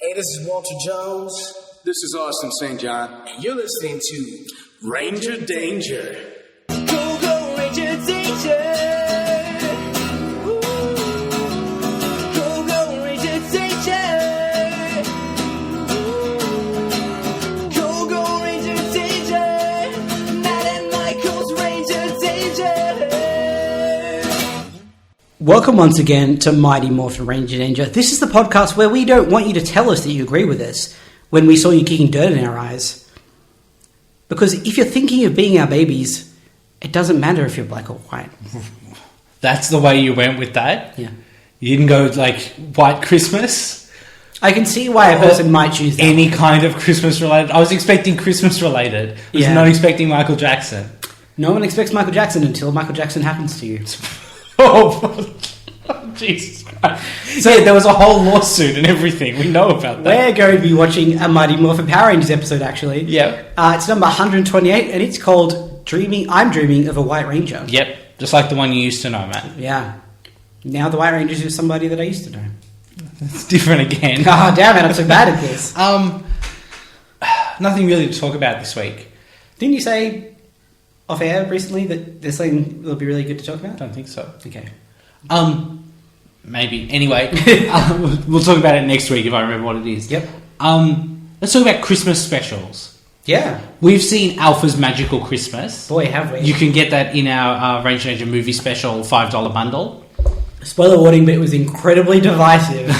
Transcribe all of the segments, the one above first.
Hey, this is Walter Jones. This is Austin St. John. And you're listening to Ranger Danger. Go, go, Ranger Danger. Ooh. Go, go, Ranger Danger. Ooh. Go, go, Ranger Danger. Matt and Michael's Ranger Danger. Welcome once again to Mighty Morphin Ranger Danger. This is the podcast where we don't want you to tell us that you agree with us when we saw you kicking dirt in our eyes. Because if you're thinking of being our babies, it doesn't matter if you're black or white. That's the way you went with that? Yeah. You didn't go like White Christmas? I can see why a person might choose that. Any kind of Christmas related. I was expecting Christmas related. I was not expecting Michael Jackson. No one expects Michael Jackson until Michael Jackson happens to you. Oh, Jesus Christ. So yeah, there was a whole lawsuit and everything. We know about that. We're going to be watching a Mighty Morphin Power Rangers episode, actually. Yep. It's number 128, and it's called I'm Dreaming of a White Ranger. Yep. Just like the one you used to know, Matt. Yeah. Now the White Rangers is somebody that I used to know. It's different again. Oh, damn it, I'm so bad at this. Nothing really to talk about this week. Didn't you say off air recently that there's something that'll be really good to talk about? I don't think so. Okay. Maybe. Anyway, we'll talk about it next week if I remember what it is. Yep. Let's talk about Christmas specials. Yeah. We've seen Alpha's Magical Christmas. Boy, have we. You can get that in our Ranger Danger movie special $5 bundle. Spoiler warning, but it was incredibly divisive.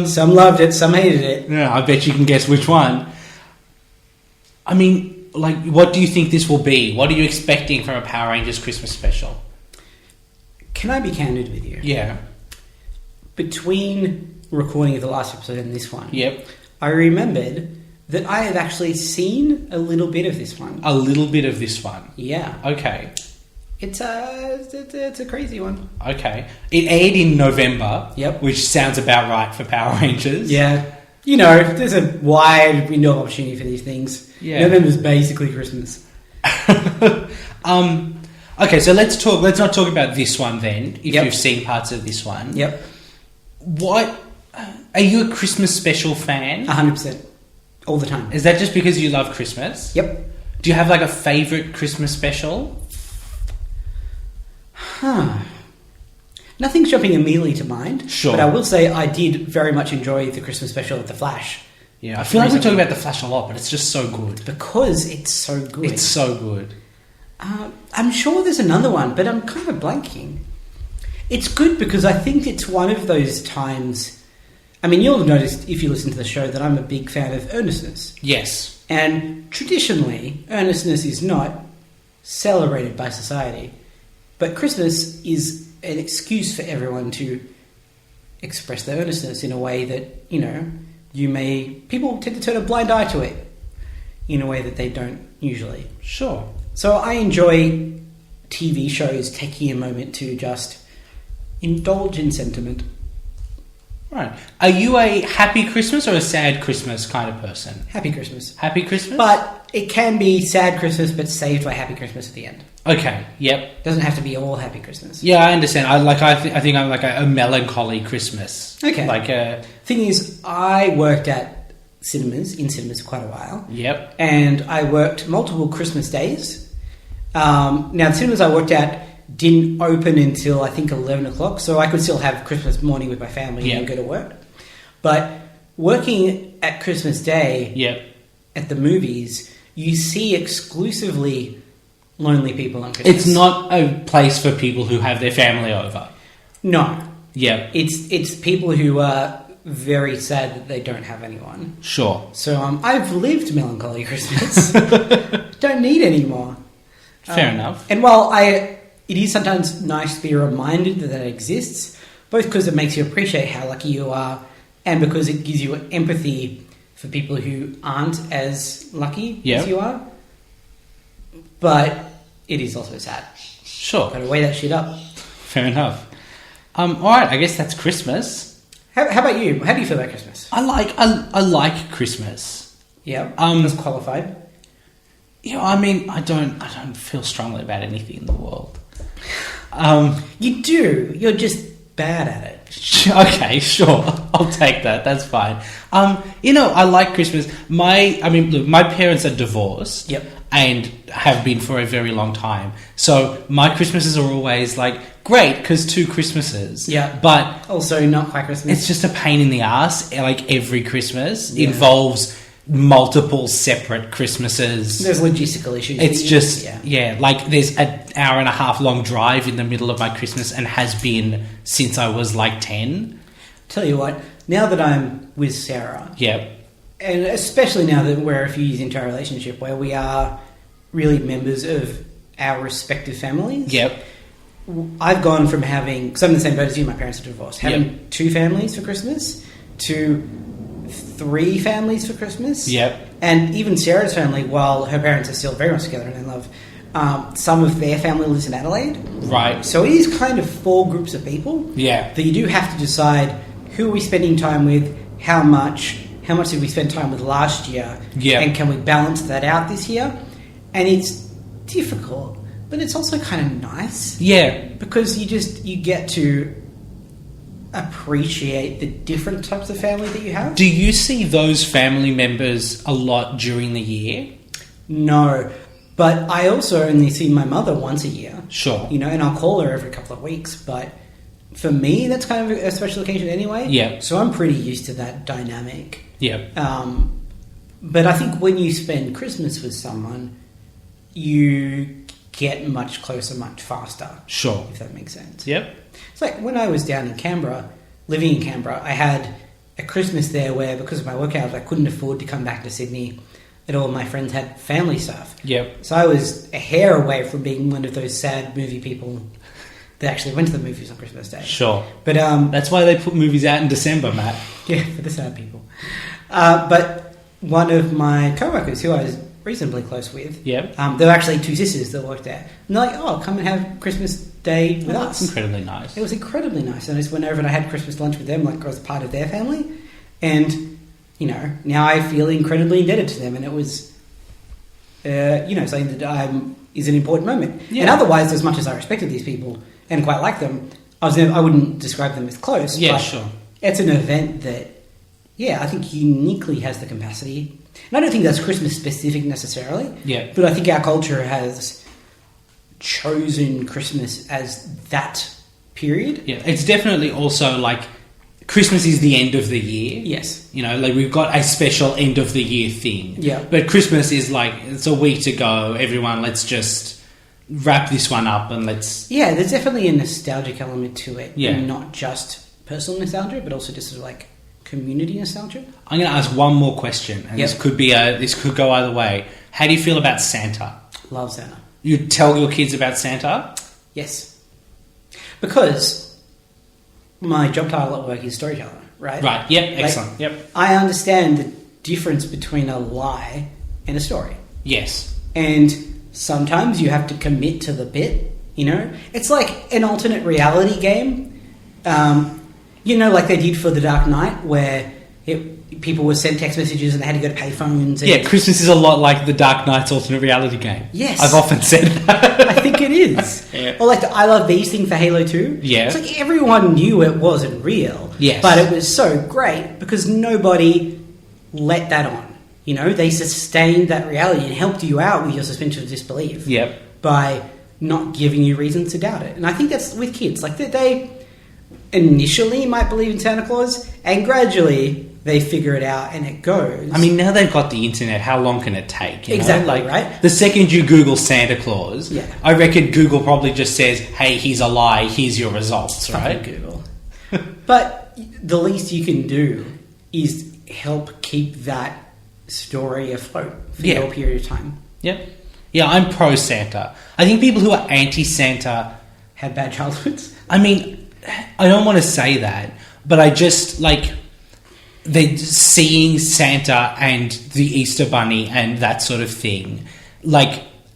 Some loved it, some hated it. Yeah, I bet you can guess which one. I mean, like, what do you think this will be? What are you expecting from a Power Rangers Christmas special? Can I be candid with you? Yeah. Between recording of the last episode and this one, Yep. I remembered that I had actually seen a little bit of this one. A little bit of this one. Yeah. Okay. It's a crazy one. Okay. It aired in November. Yep. Which sounds about right for Power Rangers. Yeah. You know, there's a wide window of opportunity for these things. Yeah. November's basically Christmas. Okay, so let's not talk about this one then, if Yep. you've seen parts of this one. Yep. What... Are you a Christmas special fan? 100%. All the time. Is that just because you love Christmas? Yep. Do you have like a favourite Christmas special? Nothing's jumping immediately to mind. Sure. But I will say I did very much enjoy the Christmas special of The Flash. Yeah, I feel like we talk about The Flash a lot, but it's just so good. Because it's so good. It's so good. I'm sure there's another one, but I'm kind of blanking. It's good because I think it's one of those times... I mean, you'll notice if you listen to the show that I'm a big fan of earnestness. Yes. And traditionally, earnestness is not celebrated by society. But Christmas is an excuse for everyone to express their earnestness in a way that, you know, people tend to turn a blind eye to it in a way that they don't usually. Sure. So I enjoy TV shows taking a moment to just indulge in sentiment. Right. Are you a happy Christmas or a sad Christmas kind of person? Happy Christmas. Happy Christmas? But it can be sad Christmas, but saved by Happy Christmas at the end. Okay, yep. Doesn't have to be all Happy Christmas. Yeah, I understand. I think I'm like a melancholy Christmas. Okay. Like Thing is, I worked at cinemas for quite a while. Yep. And I worked multiple Christmas days. Now, the cinemas I worked at didn't open until, I think, 11 o'clock, so I could still have Christmas morning with my family and go to work. But working at Christmas Day at the movies, you see exclusively lonely people on Christmas. It's not a place for people who have their family over. No. Yeah. It's people who are very sad that they don't have anyone. Sure. So I've lived melancholy Christmas. Don't need any more. Fair enough. And while it is sometimes nice to be reminded that it exists, both because it makes you appreciate how lucky you are and because it gives you empathy for people who aren't as lucky as you are. But it is also sad. Sure. Got to weigh that shit up. Fair enough. Alright, I guess that's Christmas. How about you? How do you feel about Christmas? I like Christmas. Yeah. That's qualified. Yeah, I mean, I don't feel strongly about anything in the world. You do. You're just bad at it. Okay, sure. I'll take that. That's fine. I like Christmas. My parents are divorced. Yep. And have been for a very long time. So my Christmases are always like great because 2 Christmases. Yeah. But Also, not quite Christmas. it's just a pain in the ass. Like every Christmas involves multiple separate Christmases. There's logistical issues. It's just yeah. like there's an hour and a half long drive in the middle of my Christmas and has been since I was like 10. Tell you what, now that I'm with Sarah, Yeah. and especially now that we're a few years into our relationship where we are really members of our respective families. Yep. I've gone from having, because I'm in the same boat as you, my parents are divorced, having 2 families for Christmas to 3 families for Christmas. Yep. And even Sarah's family, while her parents are still very much together and in love, some of their family lives in Adelaide. Right. So it is kind of 4 groups of people Yeah. that you do have to decide who are we spending time with, how much did we spend time with last year, and can we balance that out this year? And it's difficult, but it's also kind of nice. Yeah. Because you get to appreciate the different types of family that you have. Do you see those family members a lot during the year? No, but I also only see my mother once a year. Sure. And I'll call her every couple of weeks, but for me, that's kind of a special occasion anyway. Yeah. So I'm pretty used to that dynamic. Yeah. But I think when you spend Christmas with someone, you get much closer, much faster. Sure. If that makes sense. Yep. It's like when I was down in Canberra, living in Canberra, I had a Christmas there where, because of my work hours, I couldn't afford to come back to Sydney, and all my friends had family stuff. Yep. So I was a hair away from being one of those sad movie people that actually went to the movies on Christmas Day. Sure. But that's why they put movies out in December, Matt. yeah, for the sad people. But one of my co-workers, who I was reasonably close with, Yep. there were actually 2 sisters that worked there. And they're like, oh, come and have Christmas Day with That's us. incredibly nice. It was incredibly nice. And I just went over and I had Christmas lunch with them, like I was part of their family. And, now I feel incredibly indebted to them. And it was, something that is an important moment. Yeah. And otherwise, as much as I respected these people and quite liked them, I wouldn't describe them as close. Yeah, but sure. It's an event that, I think uniquely has the capacity. And I don't think that's Christmas specific necessarily. Yeah. But I think our culture has chosen Christmas as that period. Yeah. It's definitely also like Christmas is the end of the year. Yes. We've got a special end of the year thing. Yeah. But Christmas is like, it's a week to go. Everyone, let's just wrap this one up and let's... Yeah, there's definitely a nostalgic element to it. Yeah. And not just personal nostalgia, but also just sort of like community nostalgia. I'm going to ask one more question, and Yep. this could go either way. How do you feel about Santa? Love Santa. You tell your kids about Santa? Yes. Because my job title at work is storyteller, right? Right. Yep. Like, Excellent. Yep. I understand the difference between a lie and a story. Yes. And sometimes you have to commit to the bit, It's like an alternate reality game. Like they did for The Dark Knight, where people were sent text messages and they had to go to payphones. Yeah, Christmas is a lot like the Dark Knight's alternate reality game. Yes. I've often said that. I think it is. Yeah. Or like the I Love These thing for Halo 2. Yeah. It's like everyone knew it wasn't real. Yes. But it was so great because nobody let that on. They sustained that reality and helped you out with your suspension of disbelief. Yep. By not giving you reasons to doubt it. And I think that's with kids. Like they initially might believe in Santa Claus and gradually they figure it out and it goes. I mean, now they've got the internet, how long can it take? Exactly, right? The second you Google Santa Claus, Yeah. I reckon Google probably just says, hey, here's a lie, here's your results, Fucking right? Google. But the least you can do is help keep that story afloat for your period of time. Yep. Yeah, I'm pro Santa. I think people who are anti-Santa Had bad childhoods. I mean, I don't want to say that, but I just they're seeing Santa and the Easter Bunny and that sort of thing,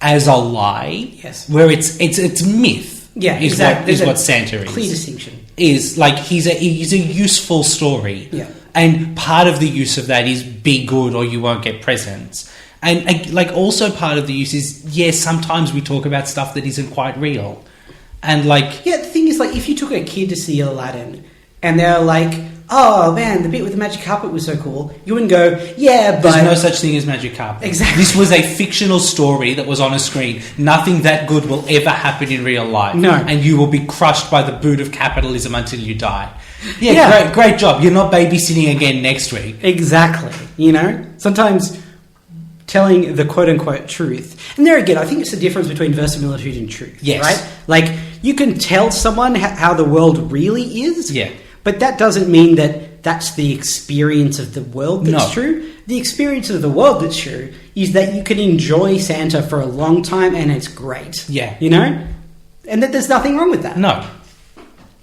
as a lie. Yes. Where it's myth. Yeah, is exactly. What There's what Santa is. Clear distinction. Is he's a useful story. Yeah. And part of the use of that is be good or you won't get presents. And also part of the use is, sometimes we talk about stuff that isn't quite real. And Yeah, the thing is, if you took a kid to see Aladdin and they're like, oh man, the bit with the magic carpet was so cool, you wouldn't go, yeah, but... There's no such thing as magic carpet. Exactly. This was a fictional story that was on a screen. Nothing that good will ever happen in real life. No. And you will be crushed by the boot of capitalism until you die. Yeah. Great job. You're not babysitting again next week. Exactly. You know? Sometimes telling the quote-unquote truth. And there again, I think it's the difference between verisimilitude and truth. Yes. Right? Like, you can tell someone how the world really is. Yeah. But that doesn't mean that that's the experience of the world that's true. The experience of the world that's true is that you can enjoy Santa for a long time and it's great. Yeah. You know? And that there's nothing wrong with that. No.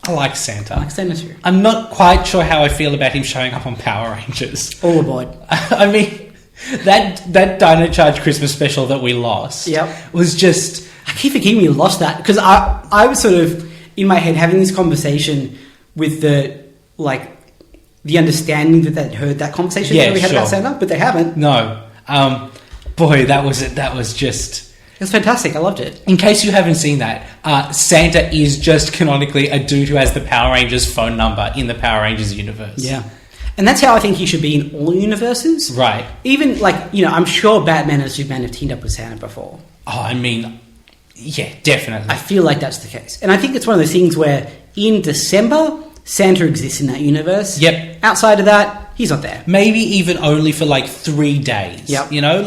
I like Santa. I like Santa too. I'm not quite sure how I feel about him showing up on Power Rangers. All aboard. I mean, that Dino Charge Christmas special that we lost was just... I keep forgetting we lost that because I was sort of in my head having this conversation with the understanding that they'd heard that conversation that we had about Santa, but they haven't. No. Boy, that was just... It was fantastic. I loved it. In case you haven't seen that, Santa is just canonically a dude who has the Power Rangers phone number in the Power Rangers universe. Yeah. And that's how I think he should be in all universes. Right. Even, I'm sure Batman and Superman have teamed up with Santa before. Oh, I mean, yeah, definitely. I feel like that's the case. And I think it's one of those things where in December, Santa exists in that universe. Yep. Outside of that, he's not there. Maybe even only for 3 days. Yep. You know,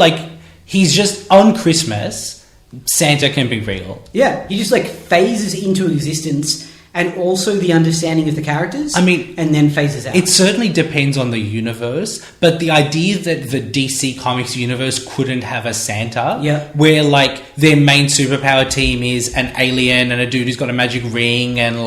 he's just on Christmas... Santa can be real. Yeah, he just phases into existence and also the understanding of the characters. I mean, and then phases out. It certainly depends on the universe, but the idea that the DC Comics universe couldn't have a Santa, where their main superpower team is an alien and a dude who's got a magic ring, and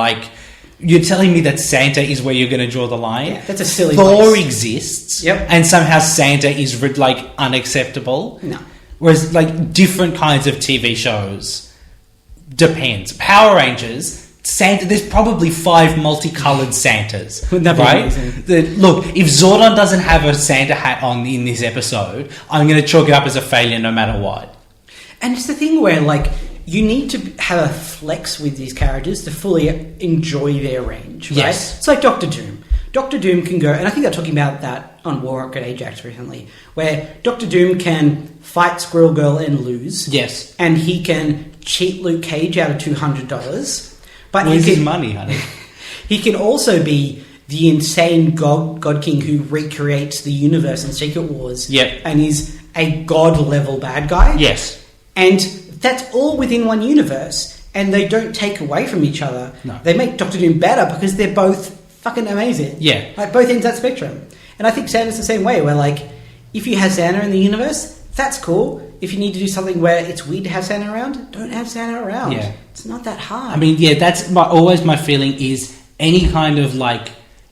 you're telling me that Santa is where you're going to draw the line? Yeah, that's a silly Thor place. exists, Yep. and somehow Santa is unacceptable. No. Whereas, different kinds of TV shows depends. Power Rangers, Santa. There's probably 5 multicolored Santas, Wouldn't that be right? amazing? Look, if Zordon doesn't have a Santa hat on in this episode, I'm going to chalk it up as a failure, no matter what. And it's the thing where you need to have a flex with these characters to fully enjoy their range, right? Yes. It's like Doctor Doom. Doctor Doom can go, and I think they're talking about that on War Rocket Ajax recently, where Doctor Doom can fight Squirrel Girl and lose. Yes. And he can cheat Luke Cage out of $200. But Where's his money, honey? He can also be the insane God King who recreates the universe in Secret Wars. Yep. And is a God-level bad guy. Yes. And that's all within one universe. And they don't take away from each other. No. They make Doctor Doom better because they're both fucking amazing. Yeah. Both ends of that spectrum. And I think Santa's the same way, where if you have Santa in the universe, that's cool. If you need to do something where it's weird to have Santa around, don't have Santa around. Yeah. It's not that hard. I mean, yeah, that's always my feeling is any kind of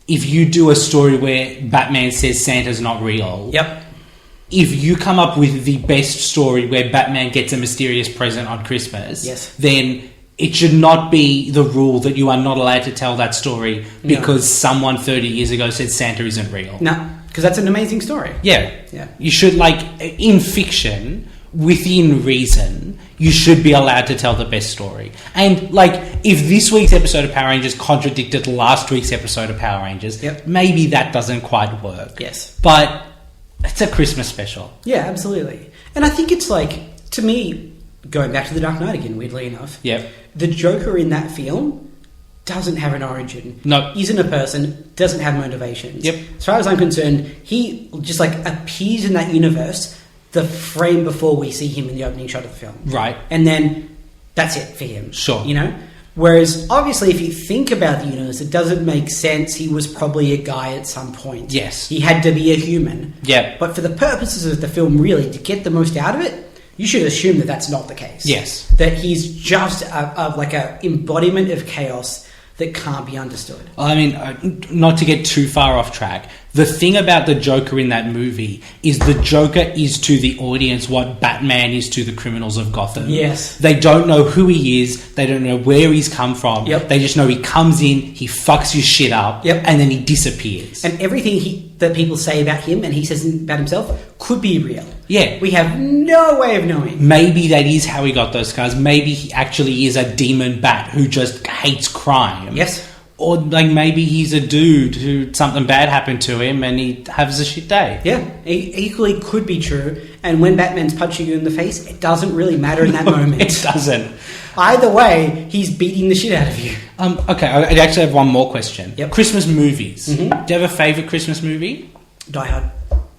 if you do a story where Batman says Santa's not real. Yep. If you come up with the best story where Batman gets a mysterious present on Christmas, then it should not be the rule that you are not allowed to tell that story because someone 30 years ago said Santa isn't real. No, because that's an amazing story. Yeah. Yeah. You should, in fiction, within reason, you should be allowed to tell the best story. And, if this week's episode of Power Rangers contradicted last week's episode of Power Rangers, maybe that doesn't quite work. Yes. But it's a Christmas special. Yeah, absolutely. And I think it's to me, going back to The Dark Knight again, weirdly enough, the Joker in that film doesn't have an origin. No. Isn't a person, doesn't have motivations. Yep. As far as I'm concerned, he just appears in that universe the frame before we see him in the opening shot of the film. Right. And then that's it for him. Sure. You know? Whereas, obviously, if you think about the universe, it doesn't make sense. He was probably a guy at some point. Yes. He had to be a human. Yeah. But for the purposes of the film, really, to get the most out of it, you should assume that that's not the case. Yes. That he's just a embodiment of chaos that can't be understood. I mean, not to get too far off track, the thing about the Joker in that movie is the Joker is to the audience what Batman is to the criminals of Gotham. Yes. They don't know who he is. They don't know where he's come from. Yep. They just know he comes in, he fucks your shit up, and then he disappears. And everything that people say about him and he says about himself could be real. Yeah. We have no way of knowing. Maybe that is how he got those scars. Maybe he actually is a demon bat who just hates crime. Yes. Or like maybe he's a dude who something bad happened to him and he has a shit day. Yeah, equally could be true. And when Batman's punching you in the face, it doesn't really matter in that moment. It doesn't. Either way, he's beating the shit out of you. Okay, I actually have one more question. Yep. Christmas movies. Mm-hmm. Do you have a favourite Christmas movie? Die Hard.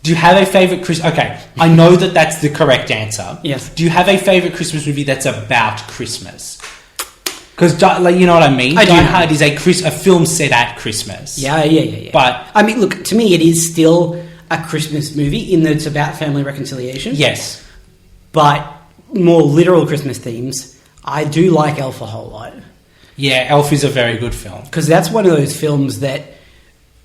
Do you have a favourite Christmas... Okay, I know that that's the correct answer. Yes. Do you have a favourite Christmas movie that's about Christmas? Because, like, you know what I mean? I do. Die Hard is a film set at Christmas. Yeah. But... I mean, look, to me, it is still a Christmas movie in that it's about family reconciliation. Yes. But more literal Christmas themes, I do like Elf a whole lot. Yeah, Elf is a very good film. Because that's one of those films that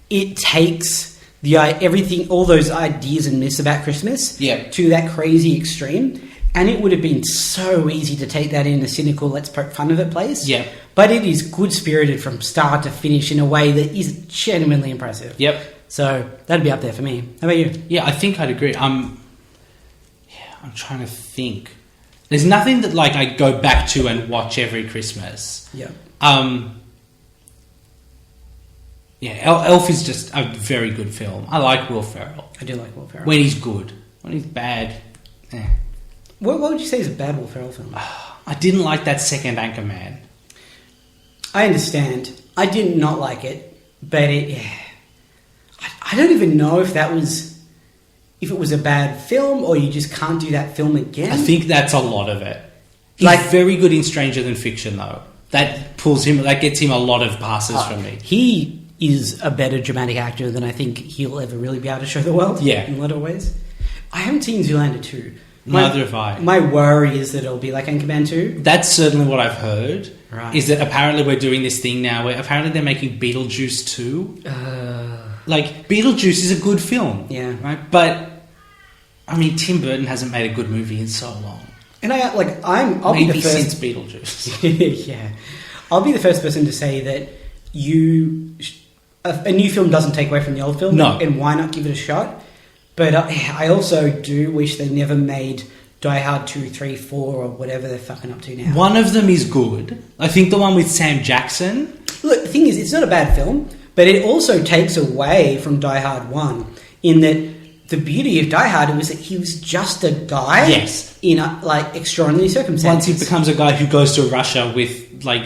it takes everything, all those ideas and myths about Christmas to that crazy extreme. And it would have been so easy to take that in a cynical, let's poke fun of it place. Yeah. But it is good-spirited from start to finish in a way that is genuinely impressive. Yep. So that'd be up there for me. How about you? Yeah, I think I'd agree. I'm trying to think. There's nothing that like I go back to and watch every Christmas. Yeah. Elf is just a very good film. I like Will Ferrell. I do like Will Ferrell. When he's good. When he's bad, What would you say is a bad Will Ferrell film? I didn't like that second Anchorman. I understand. I did not like it, but I don't even know if it was a bad film or you just can't do that film again. I think that's a lot of it. He's Like- very good in Stranger Than Fiction, though. That gets him a lot of passes from me. He is a better dramatic actor than I think he'll ever really be able to show the world. Yeah. In a lot of ways. I haven't seen Zoolander 2. Neither have I. My worry is that it'll be like Anchorman 2. That's certainly what I've heard. Right. Is that apparently we're doing this thing now where apparently they're making Beetlejuice 2. Like, Beetlejuice is a good film. Yeah. Right? But, I mean, Tim Burton hasn't made a good movie in so long. And I'll Maybe be the first... since Beetlejuice. Yeah. I'll be the first person to say that a new film doesn't take away from the old film. No. And why not give it a shot? But I also do wish they never made Die Hard 2, 3, 4 or whatever they're fucking up to now. One of them is good. I think the one with Sam Jackson. Look, the thing is, it's not a bad film, but it also takes away from Die Hard 1 in that the beauty of Die Hard was that he was just a guy Yes. in extraordinary circumstances. Once he becomes a guy who goes to Russia with, like,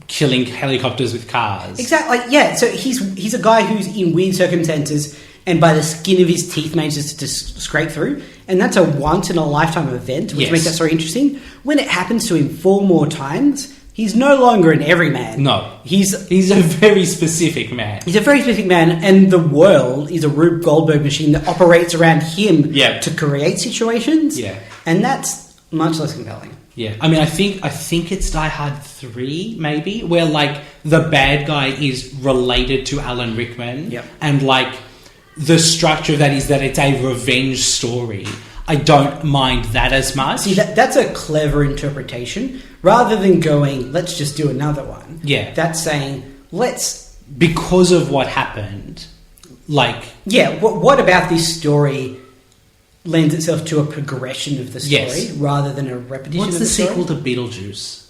killing helicopters with cars. Exactly, yeah. So he's a guy who's in weird circumstances and by the skin of his teeth manages to scrape through. And that's a once-in-a-lifetime event, which Yes. makes that story interesting. When it happens to him 4 more times, he's no longer an everyman. No. He's a very specific man. He's a very specific man, and the world is a Rube Goldberg machine that operates around him Yeah. to create situations. Yeah. And that's much less compelling. Yeah, I mean, I think it's Die Hard 3, maybe, where, like, the bad guy is related to Alan Rickman. Yep. And, like, the structure of that is that it's a revenge story. I don't mind that as much. See, that's a clever interpretation. Rather than going, let's just do another one. Yeah. That's saying, let's... Because of what happened, like... Yeah, what about this story lends itself to a progression of the story Yes. rather than a repetition What's of the the story? sequel to Beetlejuice?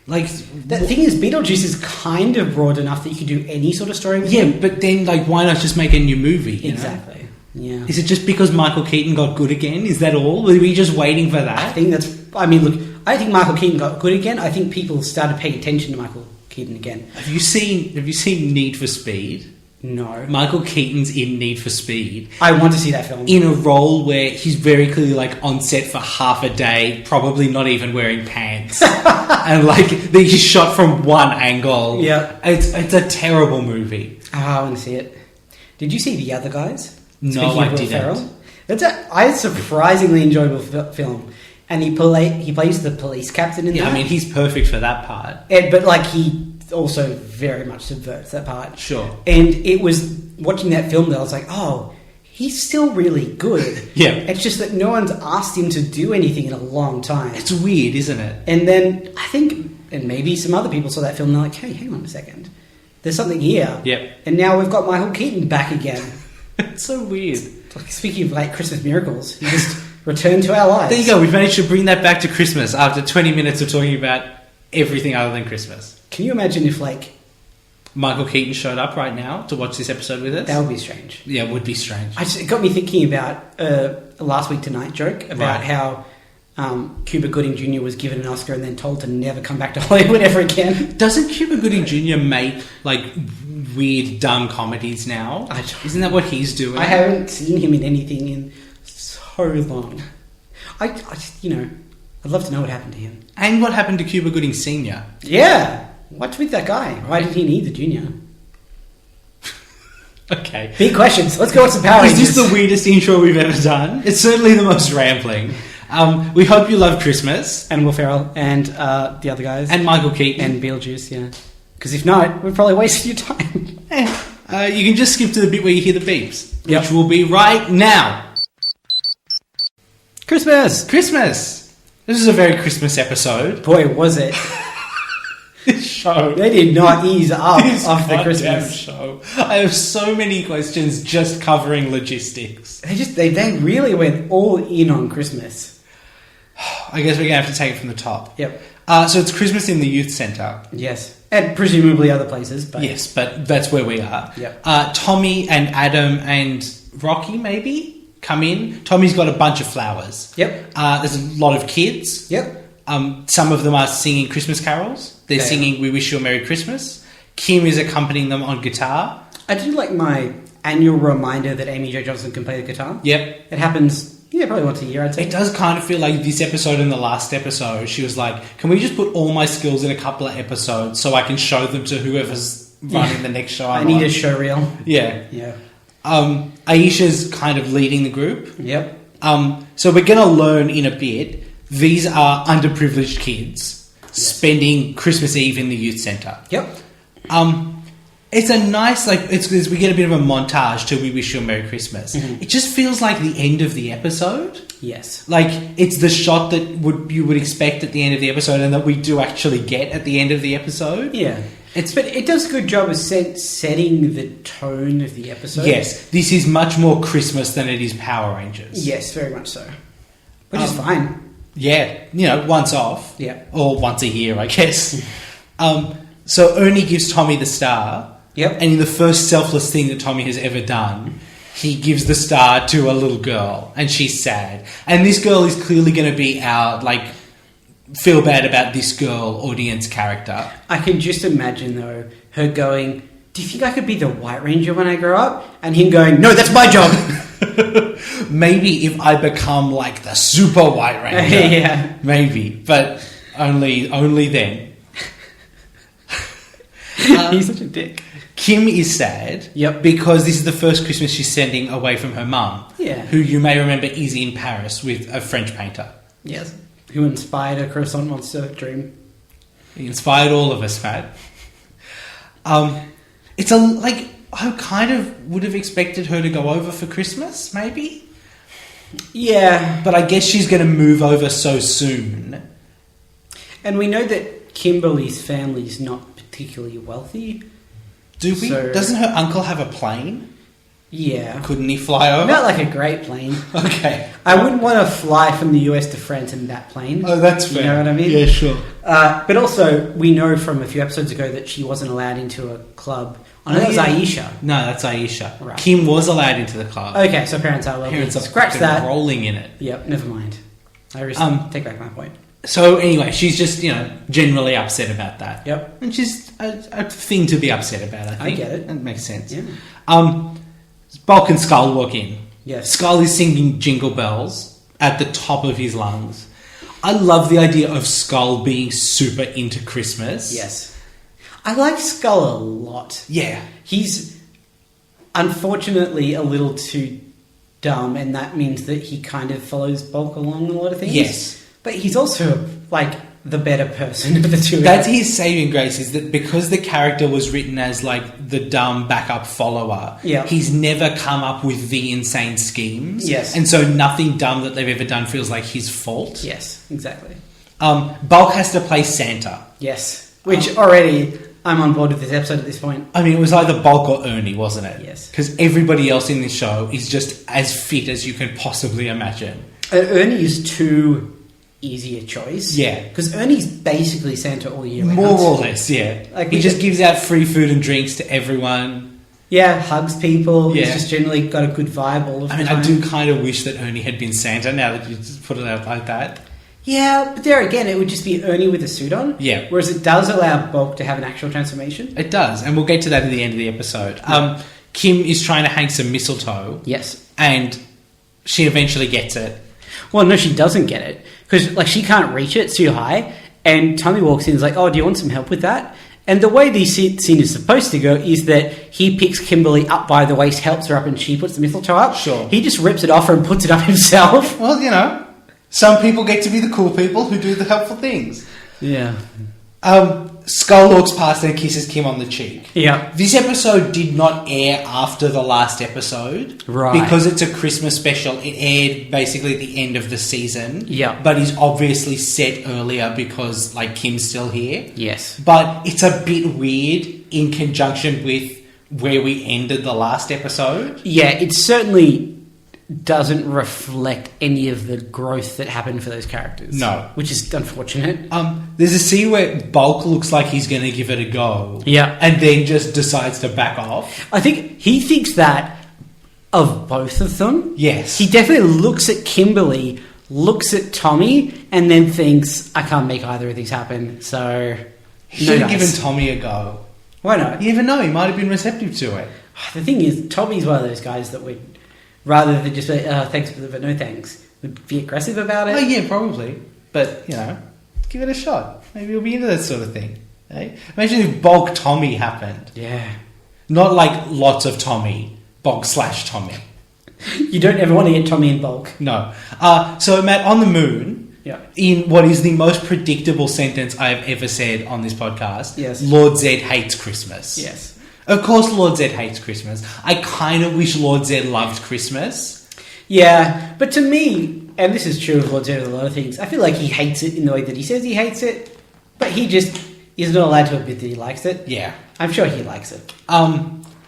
Like... The thing is, Beetlejuice is kind of broad enough that you could do any sort of story with Yeah, him. but then, like, why not just make a new movie? You know? Exactly. Yeah. Is it just because Michael Keaton got good again? Is that all? Were we just waiting for that? I think that's... I mean, look, I think Michael Keaton got good again. I think people started paying attention to Michael Keaton again. Have you seen Need for Speed? No. Michael Keaton's in Need for Speed I want to see that film. in a role where he's very clearly like on set for half a day, probably not even wearing pants, and like he's shot from one angle. Yeah. It's a terrible movie. Oh, I want to see it. Did you see The Other Guys? No, Speaking I of Will didn't. Ferrell? It's a surprisingly enjoyable film. And he plays the police captain in Yeah, that. I mean he's perfect for that part. But like he also very much subverts that part. Sure. And it was watching that film that I was like, oh, he's still really good. Yeah. It's just that no one's asked him to do anything in a long time. It's weird, isn't it? And then I think, and maybe some other people saw that film and they're like, hey, hang on a second. There's something here. Yep. And now we've got Michael Keaton back again. It's so weird. Like, speaking of like Christmas miracles, he just returned to our lives. There you go. We've managed to bring that back to Christmas after 20 minutes of talking about everything other than Christmas. Can you imagine if like Michael Keaton showed up right now to watch this episode with us. That would be strange. Yeah, it would be strange. It got me thinking about a Last Week Tonight joke about Right. how Cuba Gooding Jr. was given an Oscar and then told to never come back to Hollywood ever again. Doesn't Cuba Gooding Jr. make like weird, dumb comedies now? Isn't that what he's doing? I haven't seen him in anything in so long. I just, I'd love to know what happened to him. And what happened to Cuba Gooding Sr.? Yeah. What's with that guy? Why did he need the junior? Okay. Big questions. Let's go with some Power Rangers. Is this the weirdest intro we've ever done? It's certainly the most rambling. We hope you love Christmas. And Will Ferrell and the other guys. And Michael Keaton. And Beetlejuice, yeah. Because if not, we're probably wasting your time. You can just skip to the bit where you hear the beeps, Yep. which will be right now. Christmas! Christmas! This is a very Christmas episode. Boy, was it. This show. They did not ease up This off the goddamn Christmas. show. I have so many questions just covering logistics. They really went all in on Christmas. I guess we're going to have to take it from the top. Yep. So it's Christmas in the youth centre. Yes. And presumably other places, but... Yes, but that's where we are. Yep. Tommy and Adam and Rocky, maybe, come in. Tommy's got a bunch of flowers. Yep. There's a lot of kids. Yep. Some of them are singing Christmas carols. They're They are. singing We Wish You a Merry Christmas. Kim is accompanying them on guitar. I do like my annual reminder that Amy Jo Johnson can play the guitar. Yep. It happens, probably once a year, I'd say. It does kind of feel like this episode and the last episode, she was like, can we just put all my skills in a couple of episodes so I can show them to whoever's running the next show I need a show reel. Yeah. Yeah. Aisha's kind of leading the group. Yep. So we're going to learn in a bit, these are underprivileged kids spending Christmas Eve in the youth centre. Yep. It's a nice, we get a bit of a montage to We Wish You a Merry Christmas. Mm-hmm. It just feels like the end of the episode. Yes. Like, it's the shot that you would expect at the end of the episode and that we do actually get at the end of the episode. Yeah. But it does a good job of setting the tone of the episode. Yes, this is much more Christmas than it is Power Rangers. Yes, very much so. Which is fine. Yeah, once off. Yeah. Or once a year, I guess. So Ernie gives Tommy the star. Yep. And in the first selfless thing that Tommy has ever done, he gives the star to a little girl. And she's sad. And this girl is clearly going to be our, feel bad about this girl audience character. I can just imagine, though, her going, do you think I could be the White Ranger when I grow up? And him going, no, that's my job. Maybe if I become the super White Ranger. Yeah. Maybe. But only then. He's such a dick. Kim is sad. Yep. Because this is the first Christmas she's sending away from her mum. Yeah. Who you may remember is in Paris with a French painter. Yes. Who inspired a croissant monster dream. He inspired all of us, Matt. It's I kind of would have expected her to go over for Christmas, maybe. Yeah. But I guess she's going to move over so soon. And we know that Kimberly's family's not particularly wealthy. Do we? So- Doesn't her uncle have a plane? Yeah. Couldn't he fly over? Not a great plane. Okay. I wouldn't want to fly from the US to France in that plane. Oh, that's fair. You know what I mean? Yeah, sure. But also, we know from a few episodes ago that she wasn't allowed into a club. Oh, no, that was Aisha. No, that's Aisha. Right. Kim was allowed into the club. Okay, so parents are wealthy. Parents are Scratch fucking that. rolling in it. Yep, never mind. I take back my point. So anyway, she's just, generally upset about that. Yep. Which is a thing to be upset about, I think. I get it. That makes sense. Yeah. Bulk and Skull walk in. Yes. Skull is singing Jingle Bells at the top of his lungs. I love the idea of Skull being super into Christmas. Yes. I like Skull a lot. Yeah. He's unfortunately a little too dumb, and that means that he kind of follows Bulk along a lot of things. Yes. But he's also, the better person of the two. That's his saving grace, is that because the character was written as the dumb backup follower, Yeah. he's never come up with the insane schemes. Yes. And so nothing dumb that they've ever done feels like his fault. Yes, exactly. Bulk has to play Santa. Yes. Which already, I'm on board with this episode at this point. I mean, it was either Bulk or Ernie, wasn't it? Yes. Because everybody else in this show is just as fit as you can possibly imagine. Ernie is too easier choice. Yeah. Because Ernie's basically Santa all year round. More or less, yeah. Like, he we just just- gives out free food and drinks to everyone. Yeah, hugs people. Yeah. He's just generally got a good vibe all of the I mean, time. I do kind of wish that Ernie had been Santa now that you just put it out like that. Yeah, but there again, it would just be Ernie with a suit on. Yeah. Whereas it does allow Bulk to have an actual transformation. It does, and we'll get to that at the end of the episode. Kim is trying to hang some mistletoe, Yes. and she eventually gets it. Well, no, she doesn't get it. Because, like, she can't reach it, it's too high. And Tommy walks in and is like, oh, do you want some help with that? And the way the scene is supposed to go is that he picks Kimberly up by the waist, helps her up, and she puts the mistletoe up. Sure. He just rips it off her and puts it up himself. Well, you know, some people get to be the cool people who do the helpful things. Yeah. Skull walks past and kisses Kim on the cheek. Yeah. This episode did not air after the last episode. Right. Because it's a Christmas special, it aired basically at the end of the season. Yeah. But is obviously set earlier because, like, Kim's still here. Yes. But it's a bit weird in conjunction with where we ended the last episode. Yeah, it certainly doesn't reflect any of the growth that happened for those characters. No. Which is unfortunate. There's a scene where Bulk looks like he's going to give it a go. Yeah. And then just decides to back off. I think he thinks that of both of them. Yes. He definitely looks at Kimberly, looks at Tommy, and then thinks, I can't make either of these happen, so... He no should have dice. given Tommy a go. Why not? You never know, he might have been receptive to it. The thing is, Tommy's one of those guys that would, rather than just be, thanks but no thanks, would be aggressive about it. Oh, yeah, probably. But, you know, give it a shot. Maybe he'll be into that sort of thing. Eh? Imagine if Bulk Tommy happened. Yeah. Not like lots of Tommy. Bulk/Tommy. You don't ever want to get Tommy in bulk. No. So, Matt, on the moon, Yeah. in what is the most predictable sentence I have ever said on this podcast, Yes. Lord Zed hates Christmas. Yes. Of course Lord Zed hates Christmas. I kind of wish Lord Zed loved Christmas. Yeah, but to me, and this is true of Lord Zed with a lot of things, I feel like he hates it in the way that he says he hates it, but he just is not allowed to admit that he likes it. Yeah. I'm sure he likes it.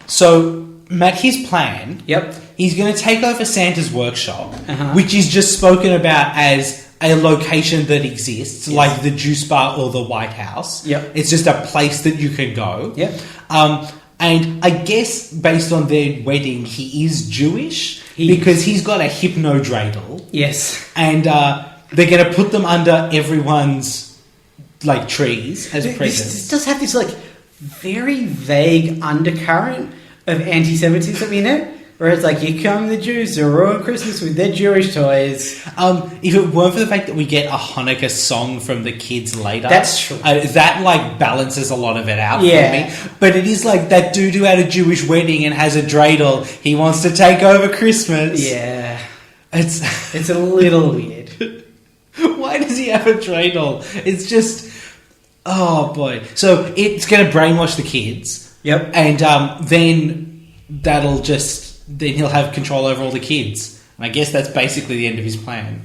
So, Matt, his plan... Yep. He's going to take over Santa's workshop, Uh-huh. which is just spoken about as a location that exists, Yes. like the Juice Bar or the White House. Yep. It's just a place that you can go. Yep. And I guess based on their wedding, he is Jewish He because he's got a hypno-dreidel. Yes. And they're going to put them under everyone's, like, trees as This presents. does have this, like, very vague undercurrent of anti-Semitism in it, where it's like, here come the Jews to ruin Christmas with their Jewish toys. If it weren't for the fact that we get a Hanukkah song from the kids later, That's true. That like balances a lot of it out Yeah. for me. But it is like that dude who had a Jewish wedding and has a dreidel. He wants to take over Christmas. Yeah. It's It's a little weird. why does he have a dreidel? It's just oh boy. So it's going to brainwash the kids. Yep. And then that'll just. Then he'll have control over all the kids. And I guess that's basically the end of his plan.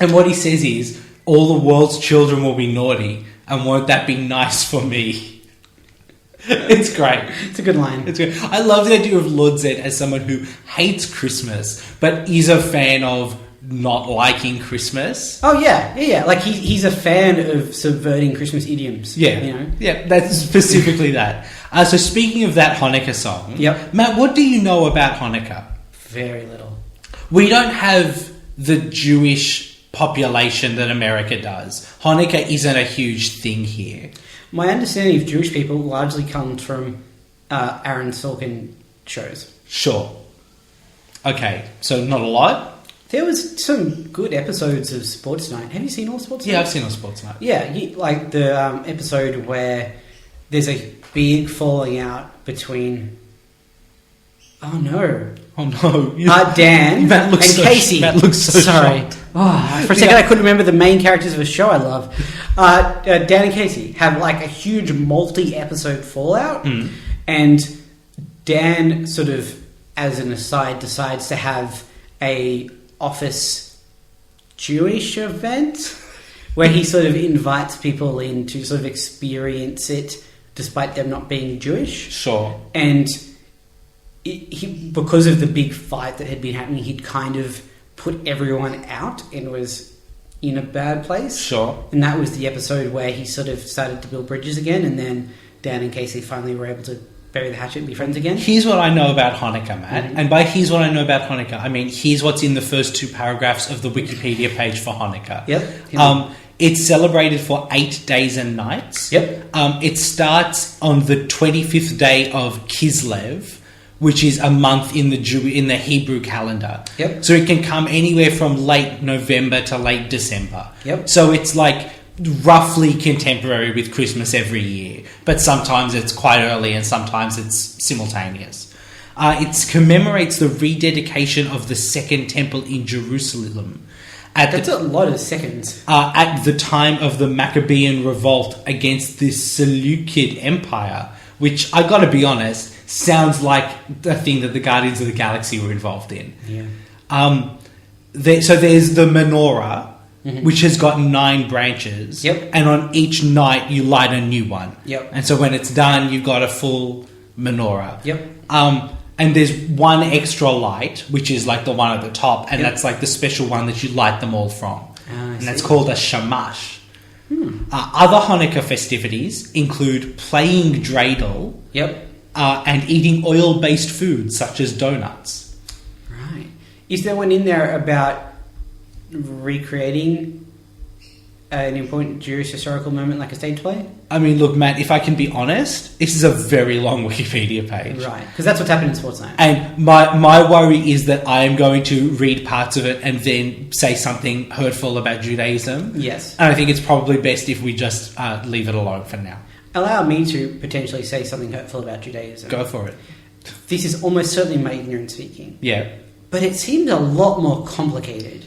And what he says is, all the world's children will be naughty, and won't that be nice for me? It's great. It's a good line. It's good. I love the idea of Lord Zed as someone who hates Christmas, but is a fan of not liking Christmas. Oh, yeah. Like, he's a fan of subverting Christmas idioms. Yeah, You know? yeah, that's specifically that. So speaking of that Hanukkah song, Yep. Matt, what do you know about Hanukkah? Very little. We don't have the Jewish population that America does. Hanukkah isn't a huge thing here. My understanding of Jewish people largely comes from Aaron Sorkin shows. Sure. Okay, so not a lot? There was some good episodes of Sports Night. Have you seen all Sports Night? Yeah, I've seen on Sports Night. Yeah, like the episode where there's a big falling out between... Oh, no. Oh no. Dan Matt looks and so- Casey. Matt looks so Sorry. shocked. Oh, for a second, I couldn't remember the main characters of a show I love. Dan and Casey have like a huge multi-episode fallout, and Dan sort of, as an aside, decides to have a office Jewish event where he sort of invites people in to sort of experience it, despite them not being Jewish. Sure. And because of the big fight that had been happening, he'd kind of put everyone out and was in a bad place. Sure. And that was the episode where he sort of started to build bridges again, and then Dan and Casey finally were able to bury the hatchet and be friends again. Here's what I know about Hanukkah, Matt. And by here's what I know about Hanukkah, I mean here's what's in the first 2 paragraphs of the Wikipedia page for Hanukkah. Yep. It's celebrated for 8 days and nights. Yep. It starts on the 25th day of Kislev, which is a month in the Hebrew calendar. Yep. So it can come anywhere from late November to late December. Yep. So it's like roughly contemporary with Christmas every year, but sometimes it's quite early and sometimes it's simultaneous. It commemorates the rededication of the Second Temple in Jerusalem. That's a lot of seconds. At the time of the Maccabean revolt against the Seleucid Empire, which, I gotta be honest, sounds like the thing that the Guardians of the Galaxy were involved in. Yeah. So there's the menorah, which has got 9 branches. Yep. And on each night, you light a new one. Yep. And so when it's done, you've got a full menorah. Yep. And there's one extra light, which is like the one at the top, and Yep. that's like the special one that you light them all from. I And that's see. called a shamash. Other Hanukkah festivities include playing dreidel Yep. and eating oil-based foods such as donuts. Right. Is there one in there about recreating an important Jewish historical moment like a stage play? I mean, look, Matt, if I can be honest, this is a very long Wikipedia page. Right. Because that's what's happened in Sports Night. And my worry is that I am going to read parts of it and then say something hurtful about Judaism. Yes. And I think it's probably best if we just leave it alone for now. Allow me to potentially say something hurtful about Judaism. Go for it. This is almost certainly my ignorance speaking. Yeah. But it seemed a lot more complicated.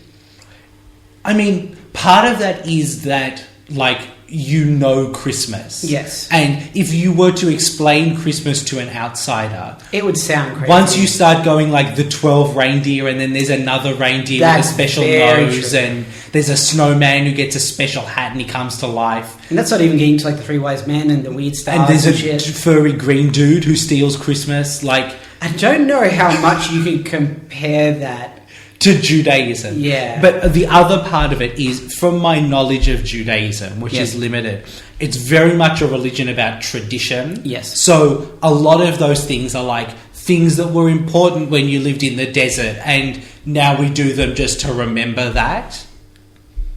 I mean, part of that is that, like, you know Christmas. Yes. And if you were to explain Christmas to an outsider, It would sound crazy. once you start going like the 12 reindeer and then there's another reindeer That's with a special very nose true. and there's a snowman who gets a special hat and he comes to life. And that's not even getting to like the Three Wise Men and the weird stars And there's a shit. furry green dude who steals Christmas, like, I don't know how much you can compare that. to Judaism. Yeah. But the other part of it is, from my knowledge of Judaism, which Yes. is limited, it's very much a religion about tradition. Yes. So a lot of those things are like things that were important when you lived in the desert, and now we do them just to remember that.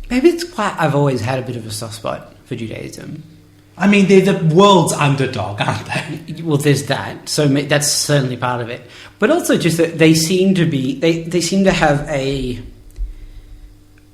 Maybe it's why I've always had a bit of a soft spot for Judaism. I mean, they're the world's underdog, aren't they? Well, there's that. So that's certainly part of it. But also just that they seem to be... They seem to have a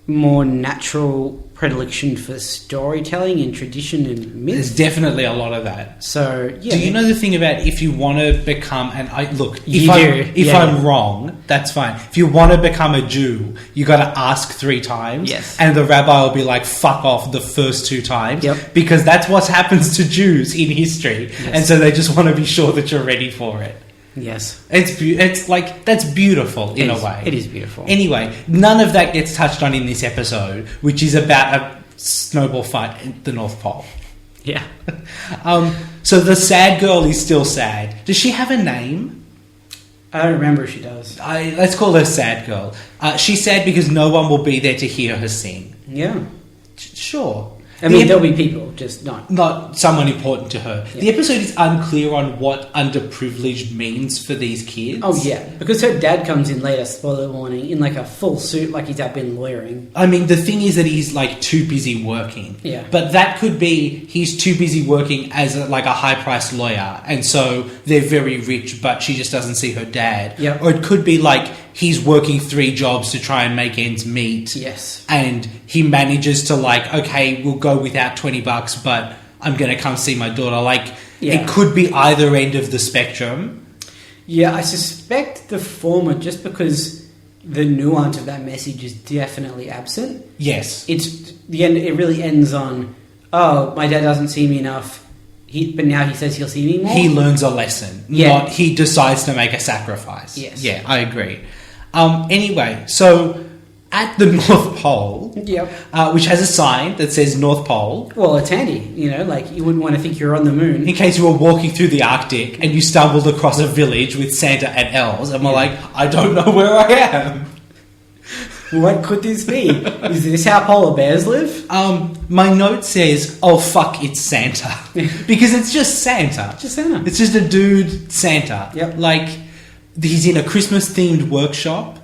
more natural predilection for storytelling and tradition and There's myth. definitely a lot of that. So, yeah. Do you know the thing about if you want to become... And I look, You do, yeah. I'm wrong, that's fine. If you want to become a Jew, you got to ask 3 times. Yes. And the rabbi will be like, fuck off the first 2 times. Yep. Because that's what happens to Jews in history. Yes. And so they just want to be sure that you're ready for it. Yes. It's like, that's beautiful in a way. It is beautiful. Anyway, none of that gets touched on in this episode, which is about a snowball fight at the North Pole. Yeah. So the sad girl is still sad. Does she have a name? I don't remember if she does. Let's call her Sad Girl. She's sad because no one will be there to hear her sing. Yeah. Sure. I mean, there'll be people, just Not someone important to her. Yeah. The episode is unclear on what underprivileged means for these kids. Oh, yeah. Because her dad comes in later, spoiler warning, in like a full suit, like he's out been lawyering. I mean, the thing is that he's like too busy working. Yeah. But that could be he's too busy working as a high-priced lawyer, and so they're very rich, but she just doesn't see her dad. Yep. Or it could be like he's working 3 jobs to try and make ends meet. Yes. And he manages to okay, we'll go without $20, but I'm going to come see my daughter. Yeah. It could be either end of the spectrum. Yeah, I suspect the former, just because the nuance of that message is definitely absent. Yes. It's the end. It really ends on, oh, my dad doesn't see me enough, but now he says he'll see me more. He learns a lesson. Yeah. Not he decides to make a sacrifice. Yes. Yeah, I agree. Anyway, so at the North Pole, Yep. which has a sign that says North Pole, Well, it's handy, you wouldn't want to think you're on the moon. in case you were walking through the Arctic and you stumbled across a village with Santa and elves, and were like, I don't know where I am. What could this be? Is this how polar bears live? My note says, "Oh fuck, it's Santa," because it's just Santa. Just Santa. It's just a dude Santa. Yep. Like he's in a Christmas themed workshop.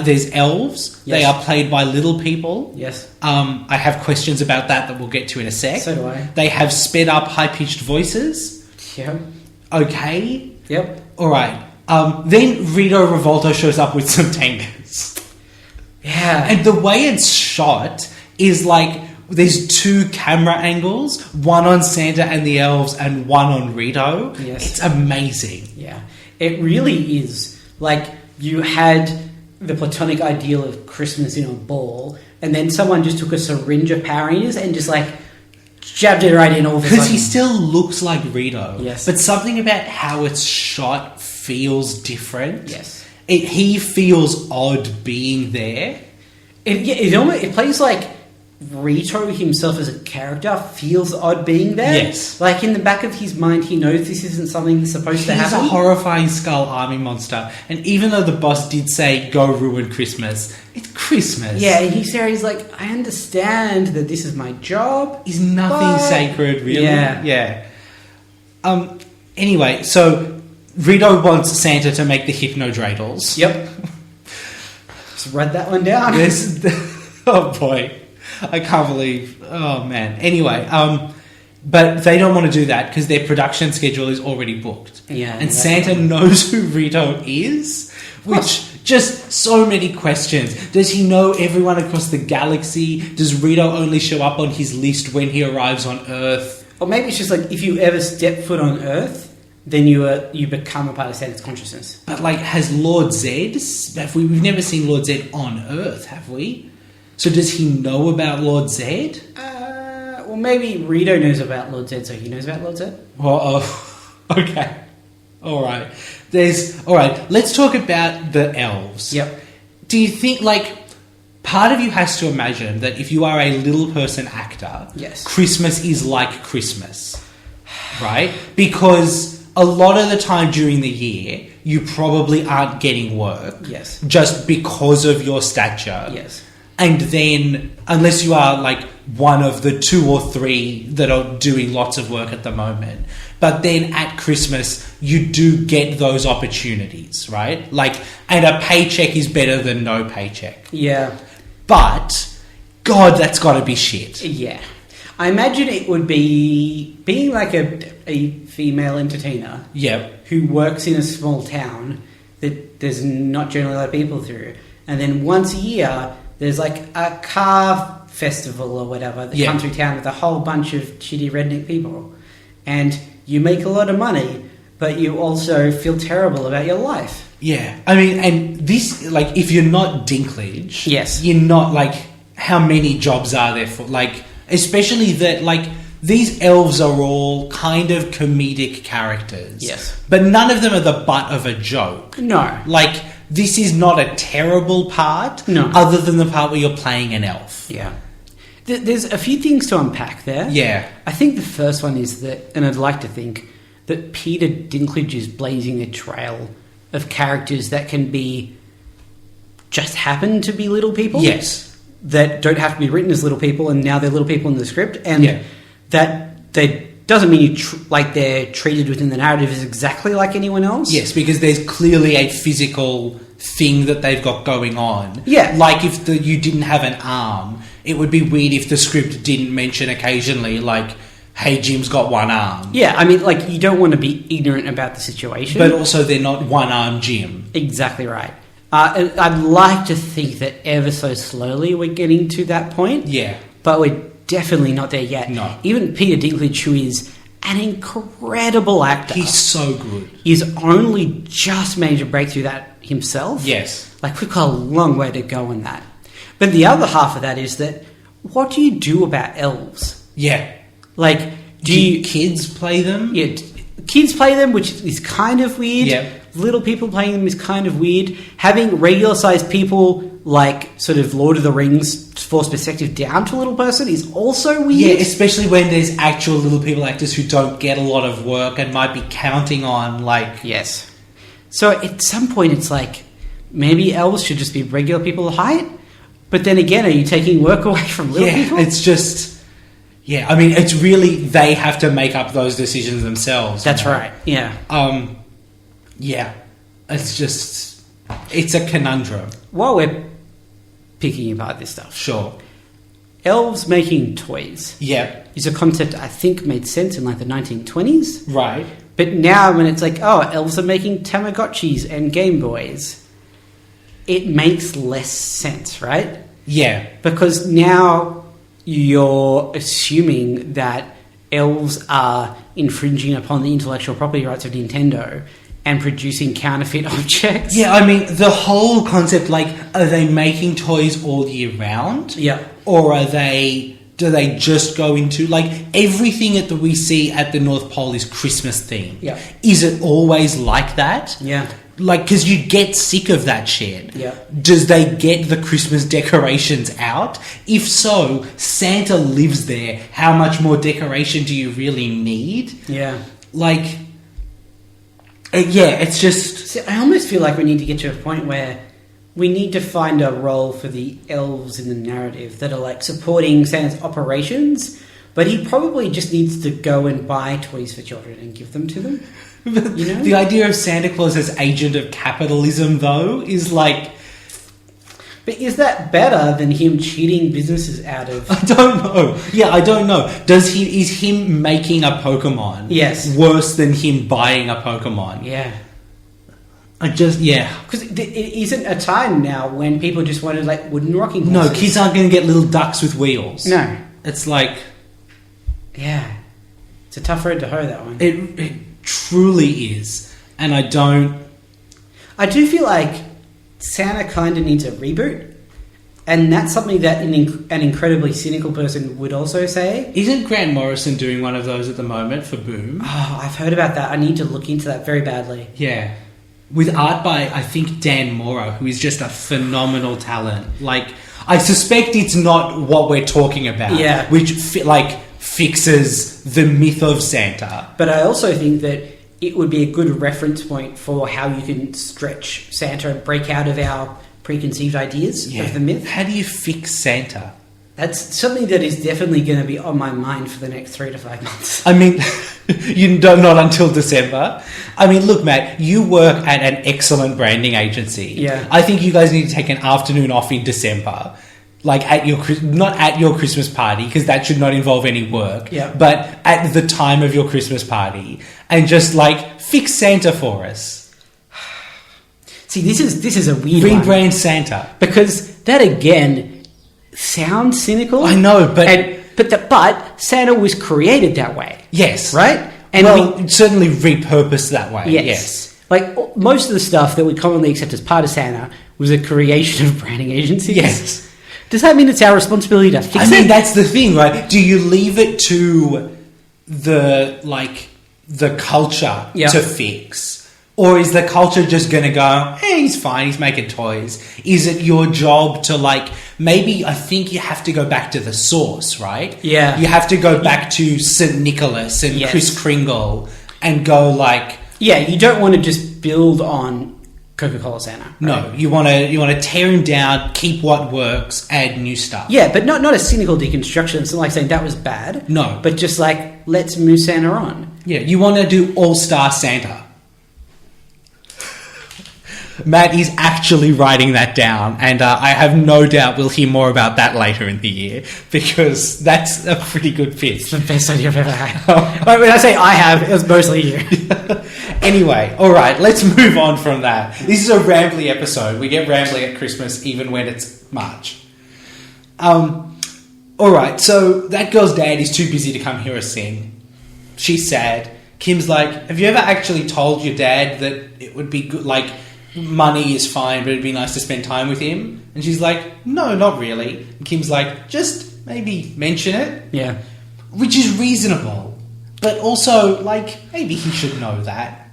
There's elves. Yes. They are played by little people. Yes. I have questions about that we'll get to in a sec. So do I. They have sped up, high pitched voices. Yep. Okay. Yep. All right. Then Rito Revolto shows up with some tangas. Yeah. And the way it's shot is like there's two camera angles, one on Santa and the elves and one on Rito. Yes. It's amazing. Yeah. It really is. Like, you had the platonic ideal of Christmas in a ball, and then someone just took a syringe of Power Rangers and just, like, jabbed it right in all of a Because sudden. he still looks like Rito. Yes. But something about how it's shot feels different. Yes. He feels odd being there. It plays like Rito himself as a character feels odd being there. Yes. Like, in the back of his mind, he knows this isn't something that's supposed to He's happen. a horrifying skull army monster. And even though the boss did say, go ruin Christmas, it's Christmas. Yeah, and he's there, he's like, I understand that this is my job. Is nothing but- sacred, really? Yeah. Yeah. Anyway, so Rito wants Santa to make the hypnodradles. Yep. Just write that one down. Oh boy. I can't believe. Oh man. Anyway, but they don't want to do that because their production schedule is already booked. Yeah, and that's Santa fine. knows who Rito is, which just so many questions. Does he know everyone across the galaxy? Does Rito only show up on his list when he arrives on Earth? Or maybe it's just like, if you ever step foot on Earth, then you become a part of Santa's consciousness. But like, has Lord Zed? We've never seen Lord Zed on Earth, have we? So does he know about Lord Zed? Well, maybe Rito knows about Lord Zed, so he knows about Lord Zed. Well, okay. All right. All right. Let's talk about the elves. Yep. Do you think, like, part of you has to imagine that if you are a little person actor, Yes. Christmas is like Christmas, right? Because a lot of the time during the year, you probably aren't getting work. Yes. Just because of your stature. Yes. And then, unless you are like one of the 2 or 3 that are doing lots of work at the moment, but then at Christmas, you do get those opportunities, right? Like, and a paycheck is better than no paycheck. Yeah. But, God, that's got to be shit. Yeah. I imagine it would be being like a female entertainer Yep. who works in a small town that there's not generally a lot of people through. And then once a year, there's like a car festival or whatever that comes through town with a whole bunch of shitty redneck people. And you make a lot of money, but you also feel terrible about your life. Yeah. I mean, and this, like, if you're not Dinklage, Yes. you're not, like, how many jobs are there for, like, especially that, like, these elves are all kind of comedic characters. Yes. But none of them are the butt of a joke. No. Like, this is not a terrible part, No. other than the part where you're playing an elf. Yeah. There's a few things to unpack there. Yeah. I think the first one is that, and I'd like to think, that Peter Dinklage is blazing a trail of characters that can be just happen to be little people. Yes. That don't have to be written as little people, and now they're little people in the script, and Yeah. that they doesn't mean like they're treated within the narrative as exactly like anyone else. Yes, because there's clearly a physical thing that they've got going on. Yeah. Like if you didn't have an arm, it would be weird if the script didn't mention occasionally, like, hey, Jim's got one arm. Yeah, I mean, like, you don't want to be ignorant about the situation. But also they're not one-arm Jim. Exactly right. I'd like to think that ever so slowly we're getting to that point. Yeah. But we're definitely not there yet. No. Even Peter Dinklage, who is an incredible actor. He's so good. He's only just made a breakthrough that himself. Yes. Like, we've got a long way to go in that. But the other half of that is that, what do you do about elves? Yeah. Like, Do kids play them? Yeah, kids play them, which is kind of weird. Yep. Little people playing them is kind of weird. Having regular-sized people, like, sort of Lord of the Rings, force perspective down to a little person is also weird. Yeah, especially when there's actual little people actors who don't get a lot of work and might be counting on, like... Yes. So at some point it's like, maybe elves should just be regular people height. But then again, are you taking work away from little people? It's just... Yeah, I mean, it's really... They have to make up those decisions themselves. That's right, yeah. Yeah. It's just... It's a conundrum. While we're picking apart this stuff... Sure. Elves making toys... Yeah. ...is a concept I think made sense in, like, the 1920s. Right. But now when it's like, oh, elves are making Tamagotchis and Game Boys... It makes less sense, right? Yeah. Because now you're assuming that elves are infringing upon the intellectual property rights of Nintendo and producing counterfeit objects. Yeah, I mean, the whole concept, like, are they making toys all year round? Yeah. Or do they just go into, like, everything that we see at the North Pole is Christmas themed? Yeah. Is it always like that? Yeah. Like, because you get sick of that shit. Yeah. Does they get the Christmas decorations out? If so, Santa lives there. How much more decoration do you really need? Yeah. Like, it's just... See, I almost feel like we need to get to a point where we need to find a role for the elves in the narrative that are, like, supporting Santa's operations, but he probably just needs to go and buy toys for children and give them to them. You know? The idea of Santa Claus as agent of capitalism, though, is like... But is that better than him cheating businesses out of... I don't know. Yeah, I don't know. Is him making a Pokemon Yes. worse than him buying a Pokemon? Yeah. Yeah. Because it isn't a time now when people just wanted, like, wooden rocking horses. No, kids aren't going to get little ducks with wheels. No. It's like... Yeah. It's a tough road to hoe, that one. It truly is. And I do feel like Santa kind of needs a reboot. And that's something that an incredibly cynical person would also say. Isn't Grant Morrison doing one of those at the moment for Boom? Oh, I've heard about that. I need to look into that very badly. Yeah. With art by, I think, Dan Mora, who is just a phenomenal talent. Like, I suspect it's not what we're talking about. Yeah. Which, fixes the myth of Santa. But I also think that it would be a good reference point for how you can stretch Santa and break out of our preconceived ideas of the myth. How do you fix Santa? That's something that is definitely going to be on my mind for the next 3 to 5 months. I mean, not until December. I mean, look, Matt, you work at an excellent branding agency. Yeah. I think you guys need to take an afternoon off in December. Like, not at your Christmas party, because that should not involve any work. Yeah. But at the time of your Christmas party. And just, like, fix Santa for us. See, this is a weird one. Rebrand Santa. Because that, again, sounds cynical. I know, but... But Santa was created that way. Yes. Right? And certainly repurposed that way. Yes. Like, most of the stuff that we commonly accept as part of Santa was a creation of branding agencies. Yes. Does that mean it's our responsibility to fix it? I mean, that's the thing, right? Do you leave it to the culture to fix? Or is the culture just going to go, hey, he's fine, he's making toys? Is it your job to, like, maybe I think you have to go back to the source, right? Yeah. You have to go back to St. Nicholas and Kris Kringle and go, like... Yeah, you don't want to just build on Coca-Cola Santa. Right? No, you want to tear him down, keep what works, add new stuff. Yeah, but not a cynical deconstruction. It's not like saying that was bad. No. But just like, let's move Santa on. Yeah, you want to do All-Star Santa. Matt is actually writing that down, and I have no doubt we'll hear more about that later in the year, because that's a pretty good pitch. It's the best idea I've ever had. But when I say I have, it was mostly you. Anyway, all right, let's move on from that. This is a rambly episode. We get rambly at Christmas even when it's March. All right, so that girl's dad is too busy to come hear us sing. She's sad. Kim's like, have you ever actually told your dad that it would be good, like... money is fine, but it'd be nice to spend time with him? And she's like, no, not really. And Kim's like, just maybe mention it. Yeah. Which is reasonable. But also, like, maybe he should know that.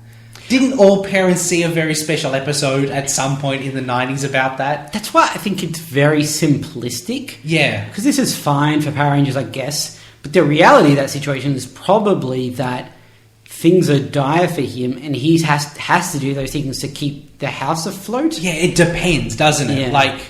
Didn't all parents see a very special episode at some point in the 90s about that? That's why I think it's very simplistic. Yeah. Because this is fine for Power Rangers, I guess. But the reality of that situation is probably that things are dire for him, and he has to do those things to keep the house afloat. Yeah, it depends, doesn't it? Yeah. Like,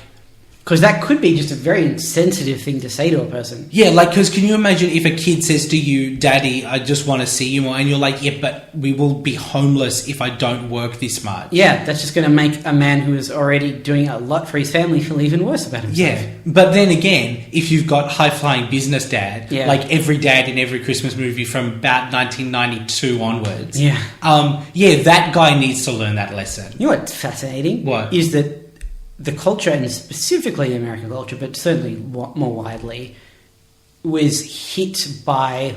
because that could be just a very insensitive thing to say to a person. yeah, like, because can you imagine if a kid says to you, Daddy, I just want to see you more, and you're like, yeah, but we will be homeless if I don't work this much. Yeah, that's just going to make a man who is already doing a lot for his family feel even worse about himself. Yeah, but then again, if you've got high-flying business dad, Yeah. like every dad in every Christmas movie from about 1992 onwards, Yeah. yeah, that guy needs to learn that lesson. You know what's fascinating? What? Is that the culture, and specifically American culture, but certainly more widely, was hit by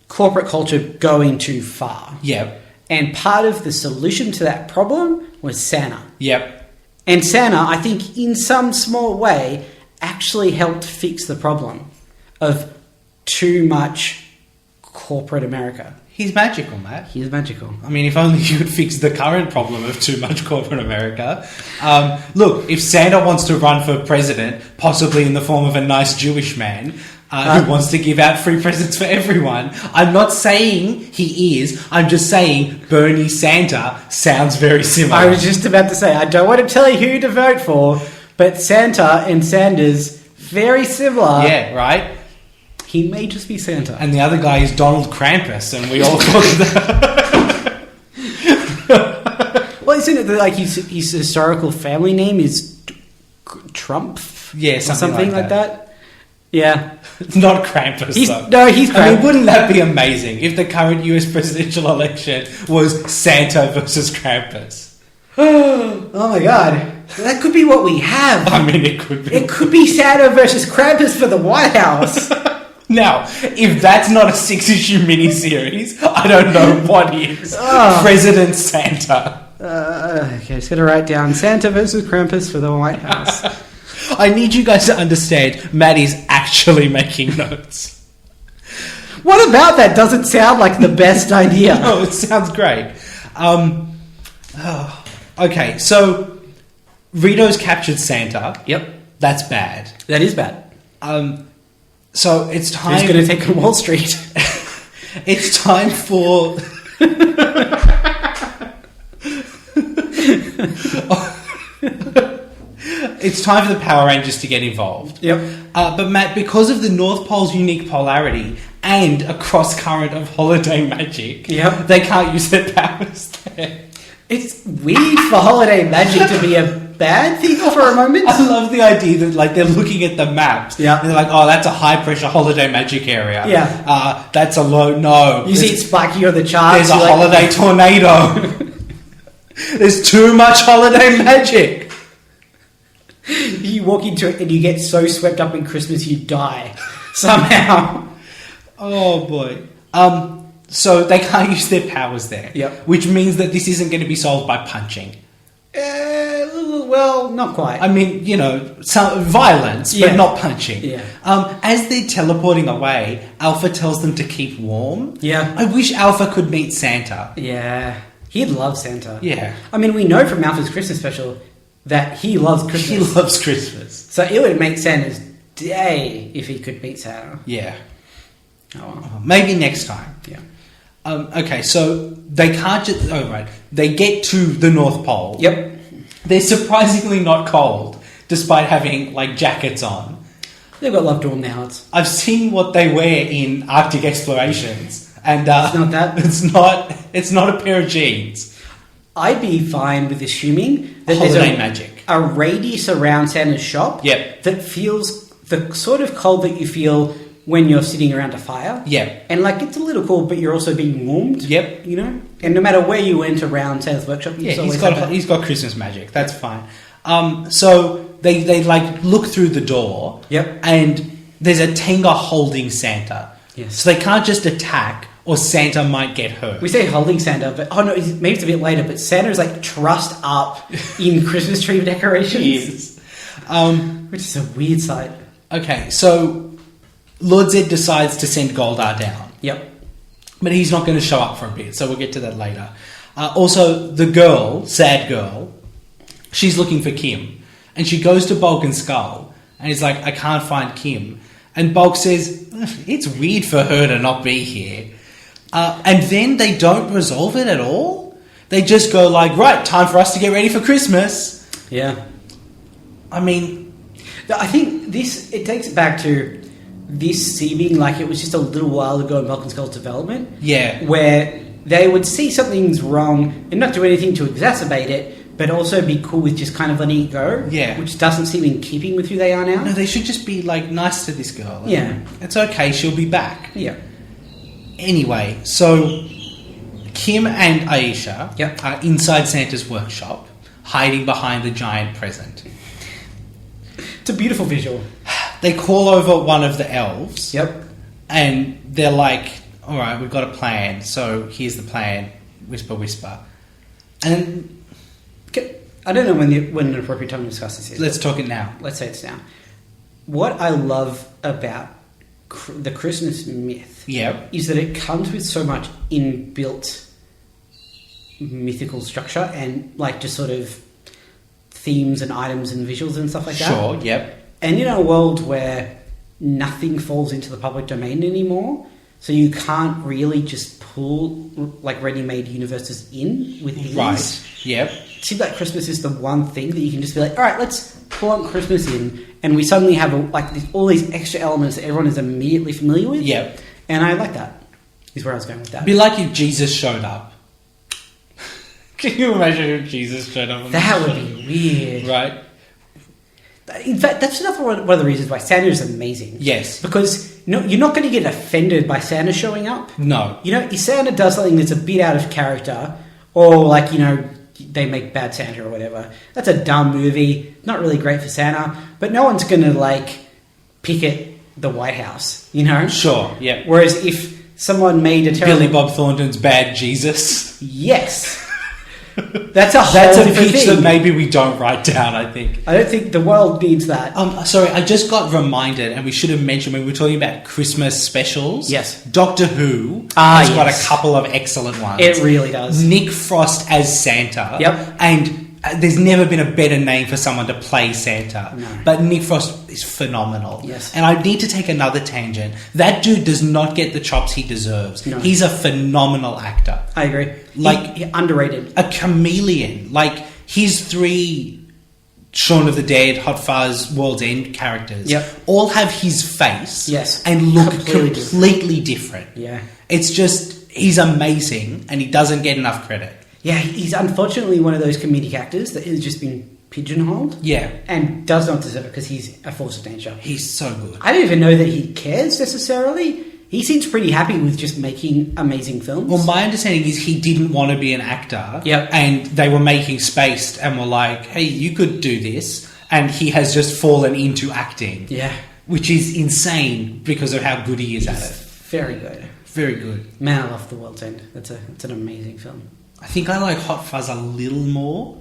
corporate culture going too far. Yep, And part of the solution to that problem was Santa. yep, And Santa, I think, in some small way, actually helped fix the problem of too much corporate America. he's magical, Matt. He is magical. I mean, if only you could fix the current problem of too much corporate America. Look, if Santa wants to run for president, possibly in the form of a nice Jewish man who wants to give out free presents for everyone, I'm not saying he is. I'm just saying Bernie Santa sounds very similar. I was just about to say, I don't want to tell you who to vote for, but Santa and Sanders, very similar. Yeah, right? He may just be Santa. And the other guy is Donald Krampus, and we all thought that. Well, isn't it that, like, his historical family name is Trump? Yeah, Or something like that. Yeah. Not Krampus, He's though. Krampus. I mean, wouldn't that be amazing if the current US presidential election was Santa versus Krampus? Oh my god. That could be what we have. I mean, it could be. It could be Santa versus Krampus for the White House. Now, if that's not a 6-issue miniseries, I don't know what is. Oh. President Santa. Okay, just gonna write down Santa versus Krampus for the White House. I need you guys to understand, Matt is actually making notes. What about that doesn't sound like the best idea? Oh, it sounds great. Okay, so Rito's captured Santa. Yep. That's bad. That is bad. So it's time. Who's gonna take on Wall Street? It's time for. It's time for the Power Rangers to get involved. Yep. But Matt, because of the North Pole's unique polarity and a cross current of holiday magic, Yep. they can't use their powers there. It's weird for holiday magic to be a bad thing for a moment. I love the idea that, like, they're looking at the maps. Yeah. And they're like, oh, that's a high pressure holiday magic area. Yeah. That's a low. No. You see it spiky on the chart. There's a holiday tornado. There's too much holiday magic. You walk into it and you get so swept up in Christmas you die somehow. Oh boy. So they can't use their powers there. Yep. Which means that this isn't going to be solved by punching. Well, not quite. I mean, you know, some violence, Yeah. but not punching. Yeah. As they're teleporting away, Alpha tells them to keep warm. Yeah. I wish Alpha could meet Santa. Yeah. He'd love Santa. Yeah. I mean, we know from Alpha's Christmas special that he loves Christmas. He loves Christmas. So it would make Santa's day if he could meet Santa. Yeah. Oh, well. Maybe next time. Yeah. Okay, so they can't just... Oh, right. They get to the North Pole. Yep. They're surprisingly not cold, despite having, like, jackets on. They've got loved warm now. I've seen what they wear in Arctic explorations, and It's not that? It's not a pair of jeans. I'd be fine with assuming that Holiday there's magic. a radius around Santa's shop Yep. that feels the sort of cold that you feel when you're sitting around a fire. Yep. And, like, it's a little cold, but you're also being warmed. Yep. You know? And no matter where you went around Santa's workshop, you Yeah, always have that. he's got Christmas magic. That's fine. So they like look through the door. Yep. And there's a Tenga holding Santa. Yes. So they can't just attack, or Santa might get hurt. We say holding Santa, but maybe it's a bit later. But Santa's like trussed up in Christmas tree decorations, He is. which is a weird sight. Okay, so Lord Zed decides to send Goldar down. Yep. But he's not going to show up for a bit, so we'll get to that later. Also, the girl, sad girl, she's looking for Kim. And she goes to Bulk and Skull, and he's like, I can't find Kim. And Bulk says, it's weird for her to not be here. And then they don't resolve it at all. They just go like, right, time for us to get ready for Christmas. Yeah. I mean, I think it takes it back to this seeming like it was just a little while ago in Vulcan Skull's development. Yeah. Where they would see something's wrong and not do anything to exacerbate it, but also be cool with just kind of letting it go. Yeah. Which doesn't seem in keeping with who they are now. No, they should just be like nice to this girl. Like, Yeah. It's okay, she'll be back. Yeah. Anyway, so Kim and Aisha Yep. are inside Santa's workshop, hiding behind the giant present. It's a beautiful visual. They call over one of the elves. Yep. And they're like, all right, we've got a plan. So here's the plan. Whisper, whisper. And I don't know when an appropriate time to discuss this is. let's talk it now. Let's say it's now. What I love about the Christmas myth Yep. is that it comes with so much inbuilt mythical structure and like just sort of themes and items and visuals and stuff like that. Sure, yep. And in a world where nothing falls into the public domain anymore, so you can't really just pull like ready-made universes in with ease. Right, yep. It seems like Christmas is the one thing that you can just be like, all right, let's pull on Christmas in, and we suddenly have all these extra elements that everyone is immediately familiar with. Yep. And I like that. Is where I was going with that. It'd be like if Jesus showed up. Can you imagine if Jesus showed up? That would be weird. Right? In fact, that's another one of the reasons why Santa is amazing. Yes. Because you're not going to get offended by Santa showing up. No. You know, if Santa does something that's a bit out of character, or like, you know, they make Bad Santa or whatever, that's a dumb movie, not really great for Santa, but no one's going to, like, picket the White House, you know? Sure, yep. Whereas if someone made a terrible... Billy Bob Thornton's Bad Jesus. Yes. That's a That's whole a different pitch thing. that maybe we don't write down, I think. I don't think the world needs that. Sorry, I just got reminded, and we should have mentioned when we were talking about Christmas specials. Yes. Doctor Who has got a couple of excellent ones. It really does. Nick Frost as Santa. Yep. And there's never been a better name for someone to play Santa. No. But Nick Frost is phenomenal. Yes. And I need to take another tangent. That dude does not get the chops he deserves. No. He's a phenomenal actor. I agree. Like- He underrated. A chameleon. Like, his three Shaun of the Dead, Hot Fuzz, World's End characters Yep. all have his face Yes. and look Completely completely different. Yeah. It's just, he's amazing and he doesn't get enough credit. Yeah, he's unfortunately one of those comedic actors that has just been pigeonholed. Yeah. And does not deserve it because he's a force of nature. He's so good. I don't even know that he cares necessarily. He seems pretty happy with just making amazing films. Well, my understanding is he didn't want to be an actor. Yep. And they were making Spaced and were like, hey, you could do this. And he has just fallen into acting. Yeah. Which is insane because of how good he is at it. Very good. Very good. Man, I love The World's End. It's an amazing film. I think I like Hot Fuzz a little more,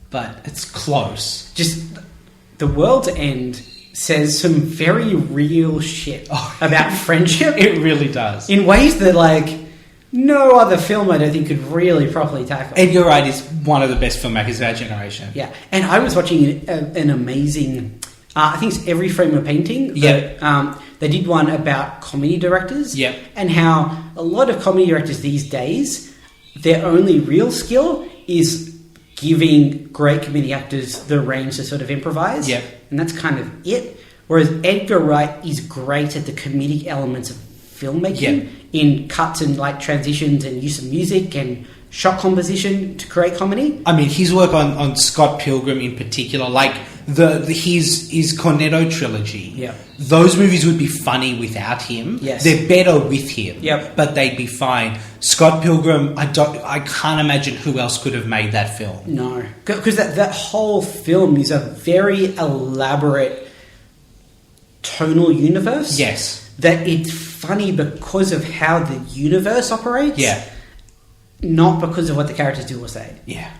but it's close. Just The World's End says some very real shit about friendship It really does. in ways that, like, no other film I don't think could really properly tackle. Edgar Wright is one of the best filmmakers of our generation. Yeah, and I was watching an amazing... I think it's Every Frame a Painting. Yeah. They did one about comedy directors. Yeah. And how a lot of comedy directors these days, their only real skill is giving great comedy actors the range to sort of improvise. Yeah. And that's kind of it. Whereas Edgar Wright is great at the comedic elements of filmmaking in cuts and like transitions and use of music and shot composition to create comedy. I mean, his work on Scott Pilgrim in particular, like his Cornetto trilogy. Yeah. Those movies would be funny without him. Yes. They're better with him. Yep. But they'd be fine. Scott Pilgrim, I can't imagine who else could have made that film. No. Because that whole film is a very elaborate tonal universe. Yes. That it's funny because of how the universe operates. Yeah. Not because of what the characters do or say. Yeah.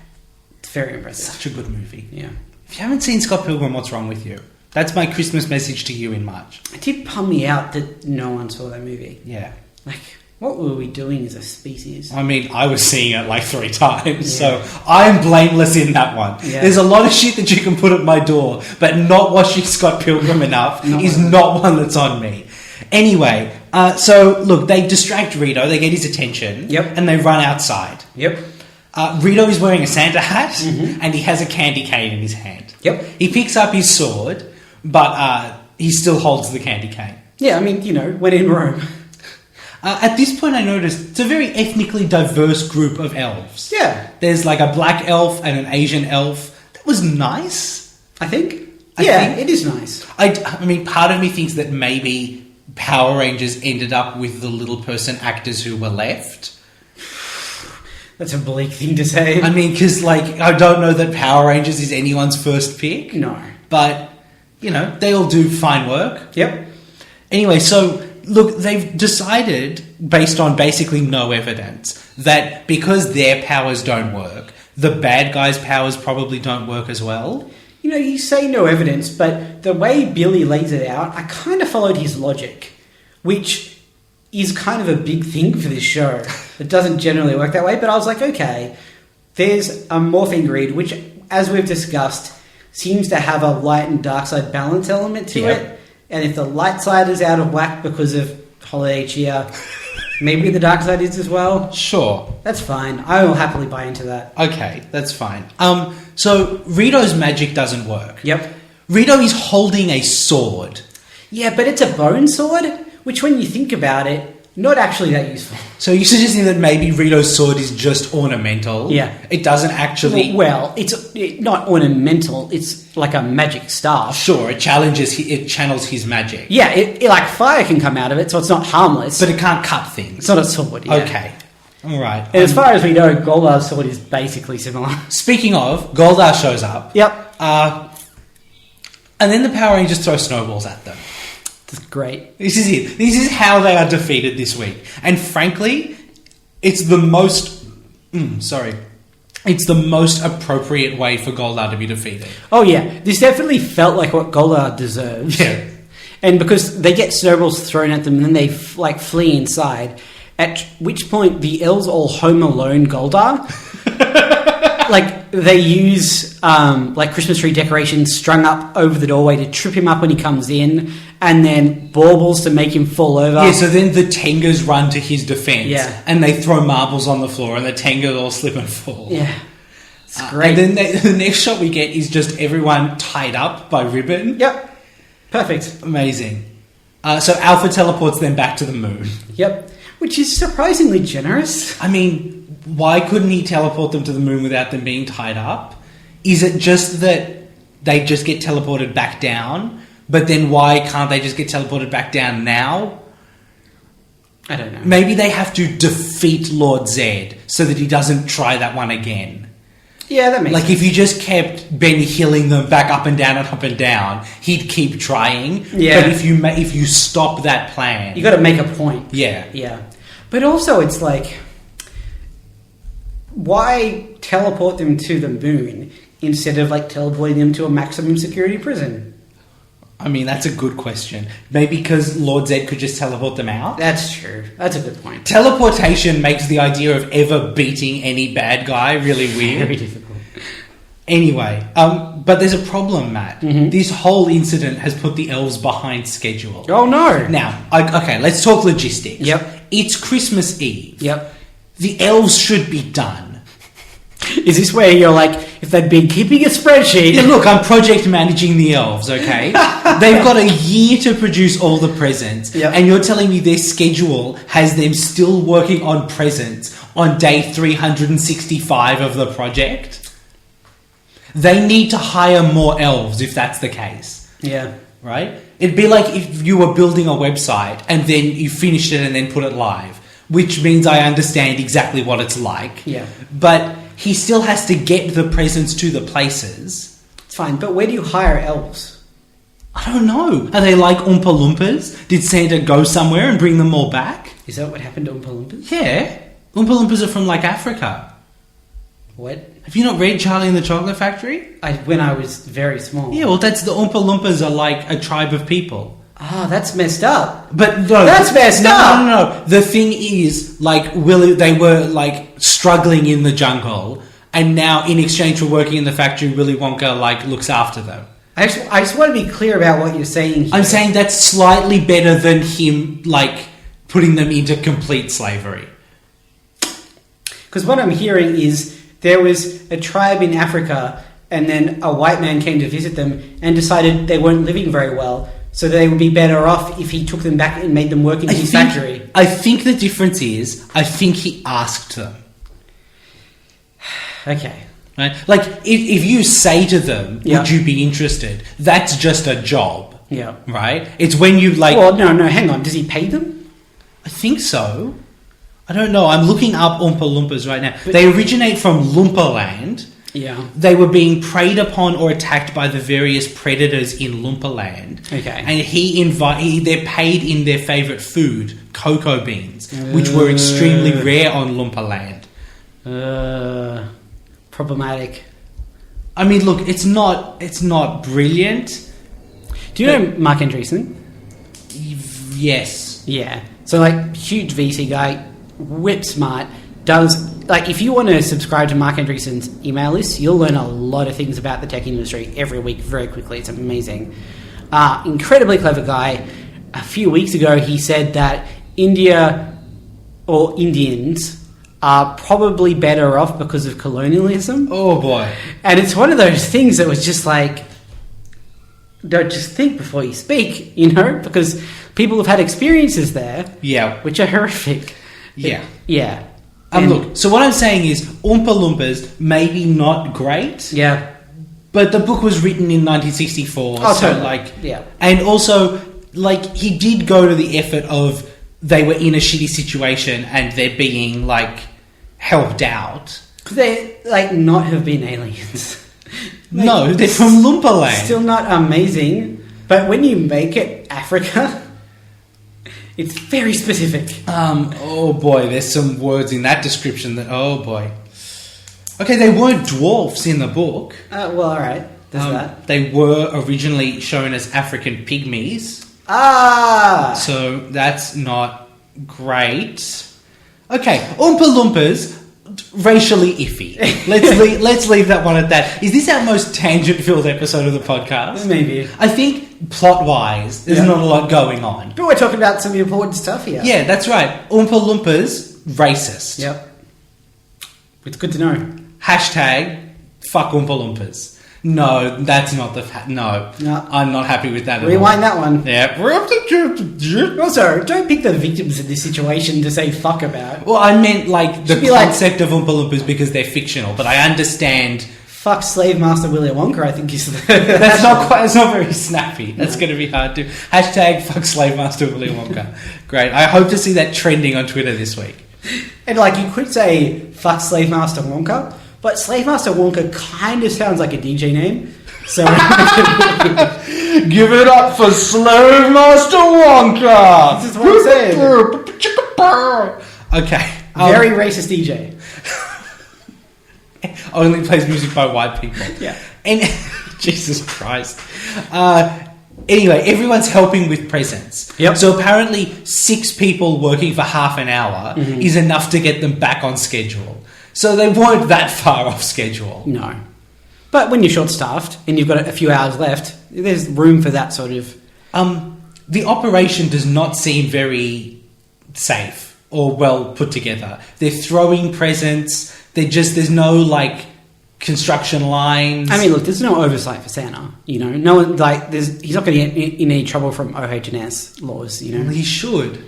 It's very impressive. Such a good movie. Yeah. If you haven't seen Scott Pilgrim, what's wrong with you? That's my Christmas message to you in March. It did bum me out that no one saw that movie. Yeah. Like, what were we doing as a species? I mean, I was seeing it like 3 times, Yeah. so I'm blameless in that one. Yeah. There's a lot of shit that you can put at my door, but not watching Scott Pilgrim enough Not is one. not one that's on me. Anyway, So, look, they distract Rito, they get his attention, Yep. and they run outside. Yep. Rito is wearing a Santa hat, and he has a candy cane in his hand. Yep. He picks up his sword, but he still holds the candy cane. Yeah, I mean, when in Rome. At this point, I noticed it's a very ethnically diverse group of elves. Yeah. There's like a black elf and an Asian elf. That was nice. I think. I Yeah, think- it is nice. I mean, part of me thinks that maybe Power Rangers ended up with the little person actors who were left. That's a bleak thing to say. I mean, because, I don't know that Power Rangers is anyone's first pick. No. But, they all do fine work. Yep. Anyway, so, look, they've decided, based on basically no evidence, that because their powers don't work, the bad guys' powers probably don't work as well. You say no evidence, but the way Billy lays it out, I kind of followed his logic, which is kind of a big thing for this show. It doesn't generally work that way, but I was like, okay, there's a morphing grid, which, as we've discussed, seems to have a light and dark side balance element to Yep. it. And if the light side is out of whack because of holiday cheer, maybe the dark side is as well. Sure. That's fine. I will happily buy into that. Okay, that's fine. So Rito's magic doesn't work. Yep. Rito is holding a sword. Yeah, but it's a bone sword, which when you think about it, not actually that useful. So you're suggesting that maybe Rito's sword is just ornamental? Yeah. It doesn't actually... Well, it's not ornamental, it's like a magic staff. Sure, it channels his magic. Yeah, it like fire can come out of it, so it's not harmless. But it can't cut things. it's not a sword, yeah. Okay. All right. And as far as we know, Goldar's sword is basically similar. Speaking of, Goldar shows up. Yep. And then the Power Rangers throw snowballs at them. That's great. This is it. This is how they are defeated this week. And frankly, it's the most... It's the most appropriate way for Goldar to be defeated. Oh yeah, this definitely felt like what Goldar deserves. Yeah. And because they get snowballs thrown at them and then they flee inside, at which point the elves all home alone Goldar. They use Christmas tree decorations strung up over the doorway to trip him up when he comes in, and then baubles to make him fall over. Yeah, so then the Tengas run to his defense. Yeah. And they throw marbles on the floor and the Tengas all slip and fall. Yeah. It's great. And then the next shot we get is just everyone tied up by ribbon. Yep. Perfect. Amazing. So Alpha teleports them back to the moon. Yep. Which is surprisingly generous. I mean, why couldn't he teleport them to the moon without them being tied up? Is it just that they just get teleported back down? But then why can't they just get teleported back down now? I don't know. Maybe they have to defeat Lord Zed so that he doesn't try that one again. Yeah, that makes sense. If you just kept Ben Hilling them back up and down, he'd keep trying. Yeah. But if you stop that plan... You got to make a point. Yeah. Yeah. But also it's why teleport them to the moon instead of teleporting them to a maximum security prison? I mean, that's a good question. Maybe because Lord Zed could just teleport them out? That's true. That's a good point. Teleportation makes the idea of ever beating any bad guy really weird. Very difficult. Anyway, but there's a problem, Matt. Mm-hmm. This whole incident has put the elves behind schedule. Oh no! Now, okay, let's talk logistics. Yep. It's Christmas Eve. Yep. The elves should be done. Is this where you're if they'd been keeping a spreadsheet? Yeah, look, I'm project managing the elves, okay? They've got a year to produce all the presents, Yep. and you're telling me their schedule has them still working on presents on day 365 of the project? They need to hire more elves if that's the case, Yeah. right? It'd be like if you were building a website and then you finished it and then put it live, which means I understand exactly what it's like. Yeah. But he still has to get the presents to the places. It's fine, but where do you hire elves? I don't know. Are they like Oompa Loompas? Did Santa go somewhere and bring them all back? Is that what happened to Oompa Loompas? Yeah. Oompa Loompas are from Africa. What? Have you not read Charlie and the Chocolate Factory? When I was very small. Yeah, well, that's the Oompa Loompas are like a tribe of people. Ah, that's messed up. But no, That's messed up. No. The thing is, they were struggling in the jungle, and now in exchange for working in the factory, Willy Wonka looks after them. I just want to be clear about what you're saying here. I'm saying that's slightly better than him putting them into complete slavery. Because what I'm hearing is there was a tribe in Africa, and then a white man came to visit them and decided they weren't living very well, so they would be better off if he took them back and made them work in his factory. I think the difference is, I think he asked them. Okay. Right? Like, if you say to them, Yeah. would you be interested? That's just a job. Yeah. Right? It's when you, like... Well, no, hang on. Does he pay them? I think so. I don't know. I'm looking up Oompa Loompas right now. They originate from Loompa Land. Yeah. They were being preyed upon or attacked by the various predators in Loompa Land. Okay. And they're paid in their favourite food, cocoa beans, which were extremely rare on Loompa Land. Problematic. I mean, look, it's not brilliant. Do you know Mark Andreessen? Yes. Yeah. So, like, huge VC guy, whip smart, does... Like, if you want to subscribe to Mark Andreessen's email list, you'll learn a lot of things about the tech industry every week very quickly. It's amazing. Incredibly clever guy. A few weeks ago, he said that India or Indians are probably better off because of colonialism. Oh, boy. And it's one of those things that was just like, don't just think before you speak, you know, because people have had experiences there, Yeah. which are horrific. Yeah. Yeah. And- Look, so what I'm saying is Oompa Loompas maybe not great, Yeah. but the book was written in 1964. Oh, so totally. like, Yeah. And also, like, he did go to the effort of they were in a shitty situation and they're being, like, helped out. Could they, like, not have been aliens? Like, No, they're from Loompa Land. Still not amazing, but when you make it Africa, it's very specific. Oh boy, there's some words in that description that, oh boy. Okay, they weren't dwarfs in the book. Well, alright. There's that. They were originally shown as African pygmies. So that's not great. Okay, Oompa Loompas, racially iffy. Let's leave that one at that. Is this our most tangent-filled episode of the podcast? Maybe. I think plot-wise, there's not a lot going on. But we're talking about some important stuff here. Yeah, that's right. Oompa Loompas, racist. Yep. It's good to know. Hashtag, fuck Oompa Loompas. No, that's not the... No, I'm not happy with that at all. Rewind that one. Yeah. Also, don't pick the victims in this situation to say fuck about. Well, I meant, like, the Should be like- concept of Oompa Loompas because they're fictional, but I understand... Fuck Slave Master Willy Wonka, I think is the... That's not very snappy. That's going to be hard to... Hashtag fuck Slave Master Willy Wonka. Great. I hope to see that trending on Twitter this week. And, like, you could say fuck Slave Master Wonka, but Slave Master Wonka kind of sounds like a DJ name. So... Give it up for Slave Master Wonka! This is what I'm saying. Okay. Very racist DJ. Only plays music by white people. Yeah. And Jesus Christ. Anyway, everyone's helping with presents. Yep. So apparently 6 people working for half an hour is enough to get them back on schedule. So they weren't that far off schedule. No. But when you're short-staffed and you've got a few hours left, there's room for that sort of... The operation does not seem very safe or well put together. They're throwing presents. There's no, like, construction lines. I mean, look, there's no oversight for Santa, you know. No one, like, he's not going to get in any trouble from OH&S laws, you know. He should.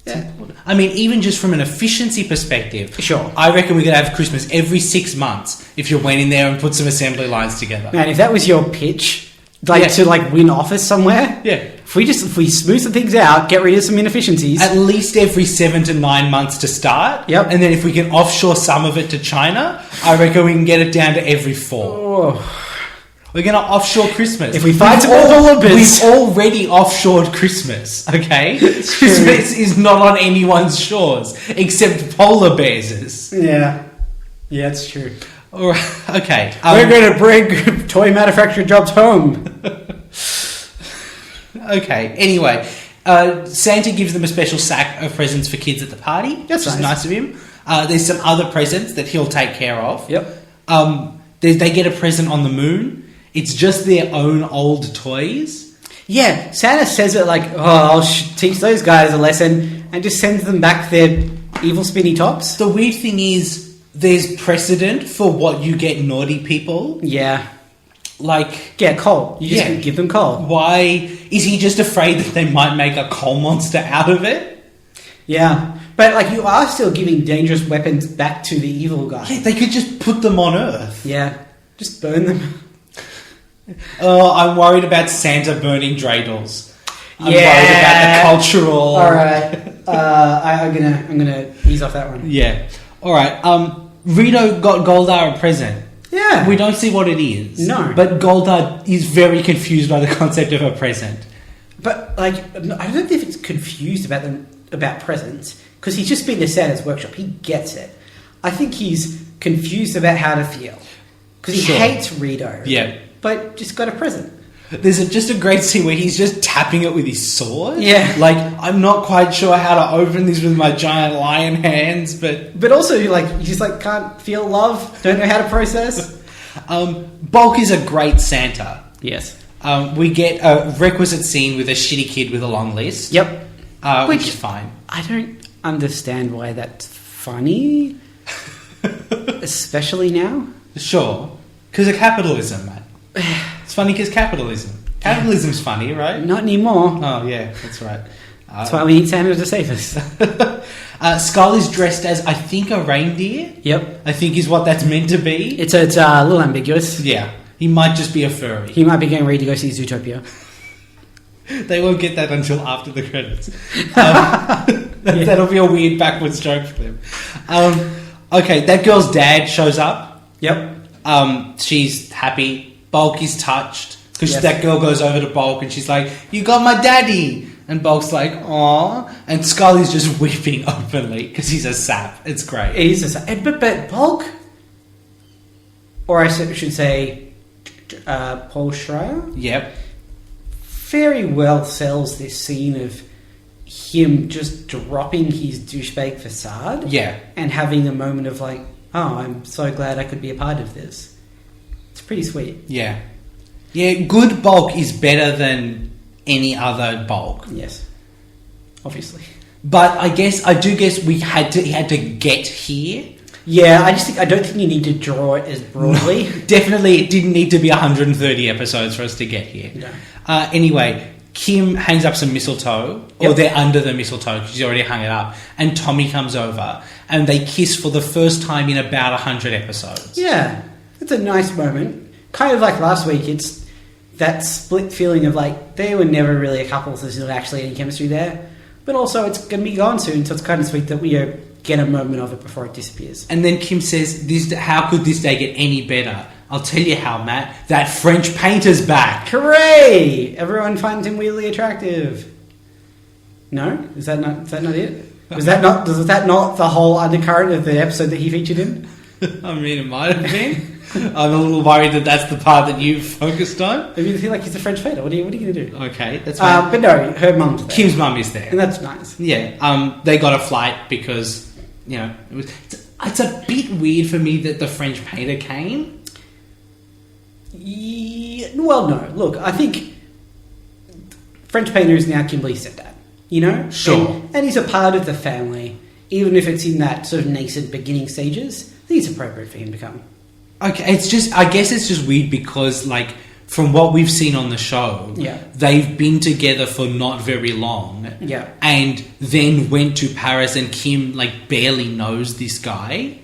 Yeah. I mean, even just from an efficiency perspective, Sure. I reckon we could have Christmas every 6 months if you went in there and put some assembly lines together. Man, if that was your pitch, like, to, like, win office somewhere... Yeah. If we smooth some things out, get rid of some inefficiencies... At least every 7 to 9 months to start. Yep. And then if we can offshore some of it to China, I reckon we can get it down to every 4. Oh. We're going to offshore Christmas. If we find some Oompa Loompas... We've already offshored Christmas, okay? Christmas is not on anyone's shores, except polar bears'. Yeah. Yeah, it's true. All right, okay. We're going to bring toy manufacturing jobs home. Okay, anyway. Santa gives them a special sack of presents for kids at the party. That's which is nice. nice of him. There's some other presents that he'll take care of. Yep. They get a present on the moon. It's just their own old toys. Yeah, Santa says it like, oh, I'll teach those guys a lesson. and just sends them back their evil spinny tops. The weird thing is, there's precedent for what you get naughty people. Yeah. Like... Yeah, coal. You just give them coal. Why? Is he just afraid that they might make a coal monster out of it? Yeah. But, like, you are still giving dangerous weapons back to the evil guy. Yeah, they could just put them on Earth. Yeah. Just burn them. Oh, I'm worried about Santa burning dreidels. I'm Yeah. worried about the cultural... All right. I'm gonna ease off that one. Yeah. All right. Rito got Goldar a present. Yeah. We don't see what it is. No. But Goldar is very confused by the concept of a present. But, like, I don't know if it's confused about presents, because he's just been to Santa's workshop. He gets it. I think he's confused about how to feel, because he hates Rito. Yeah. But just got a present. There's just a great scene where he's just tapping it with his sword. Yeah. Like, I'm not quite sure how to open this with my giant lion hands, but also, like, you just, like, can't feel love, don't know how to process. Bulk is a great Santa. Yes. We get a requisite scene with a shitty kid with a long list. Yep. Which is fine. I don't understand why that's funny. Especially now. Sure. Because of capitalism, man. It's funny because capitalism. Capitalism's funny, right? Not anymore. Oh, yeah, that's right. That's why we need Santa to save us. Skull is dressed as, I think, a reindeer. Yep. I think is what that's meant to be. It's a little ambiguous. Yeah. He might just be a furry. He might be getting ready to go see Zootopia. They won't get that until after the credits. That'll be a weird backwards joke for them. Okay, that girl's dad shows up. Yep. She's happy. Bulk is touched because Yes. that girl goes over to Bulk and she's like, "You got my daddy," and Bulk's like, "Aw," and Skull is just weeping openly because he's a sap. It's great. He's but Bulk, or I should say, Paul Schreier, Yep. very well sells this scene of him just dropping his douchebag facade. Yeah. And having a moment of like, oh, I'm so glad I could be a part of this. It's pretty sweet. Yeah. Yeah. Good Bulk is better than any other Bulk. Yes. Obviously. But I do guess he had to get here. Yeah, I don't think you need to draw it as broadly. No, definitely, it didn't need to be 130 episodes for us to get here. No. Anyway, Kim hangs up some mistletoe, or they're under the mistletoe because she's already hung it up, and Tommy comes over, and they kiss for the first time in about 100 episodes. Yeah, it's a nice moment. Kind of like last week, it's that split feeling of like, they were never really a couple, so there's not actually any chemistry there. But also, it's going to be gone soon, so it's kind of sweet that we get a moment of it before it disappears. And then Kim says, how could this day get any better? I'll tell you how, Matt. That French painter's back. Hooray! Everyone finds him weirdly attractive. No? Is that not it? Was that not the whole undercurrent of the episode that he featured in? I mean, it might have been. I'm a little worried that that's the part that you've focused on. I mean, I feel like he's a French painter. What are you going to do? Okay, that's fine. But no, her mum's there. Kim's mum is there. And that's nice. Yeah, they got a flight because, it's a bit weird for me that the French painter came. Yeah, well, no. Look, I think French painter is now Kimberly's stepdad. You know? Sure. And he's a part of the family, even if it's in that sort of nascent beginning stages. I think it's appropriate for him to come. Okay, I guess it's just weird because, like, from what we've seen on the show, they've been together for not very long. Yeah. And then went to Paris and Kim, like, barely knows this guy.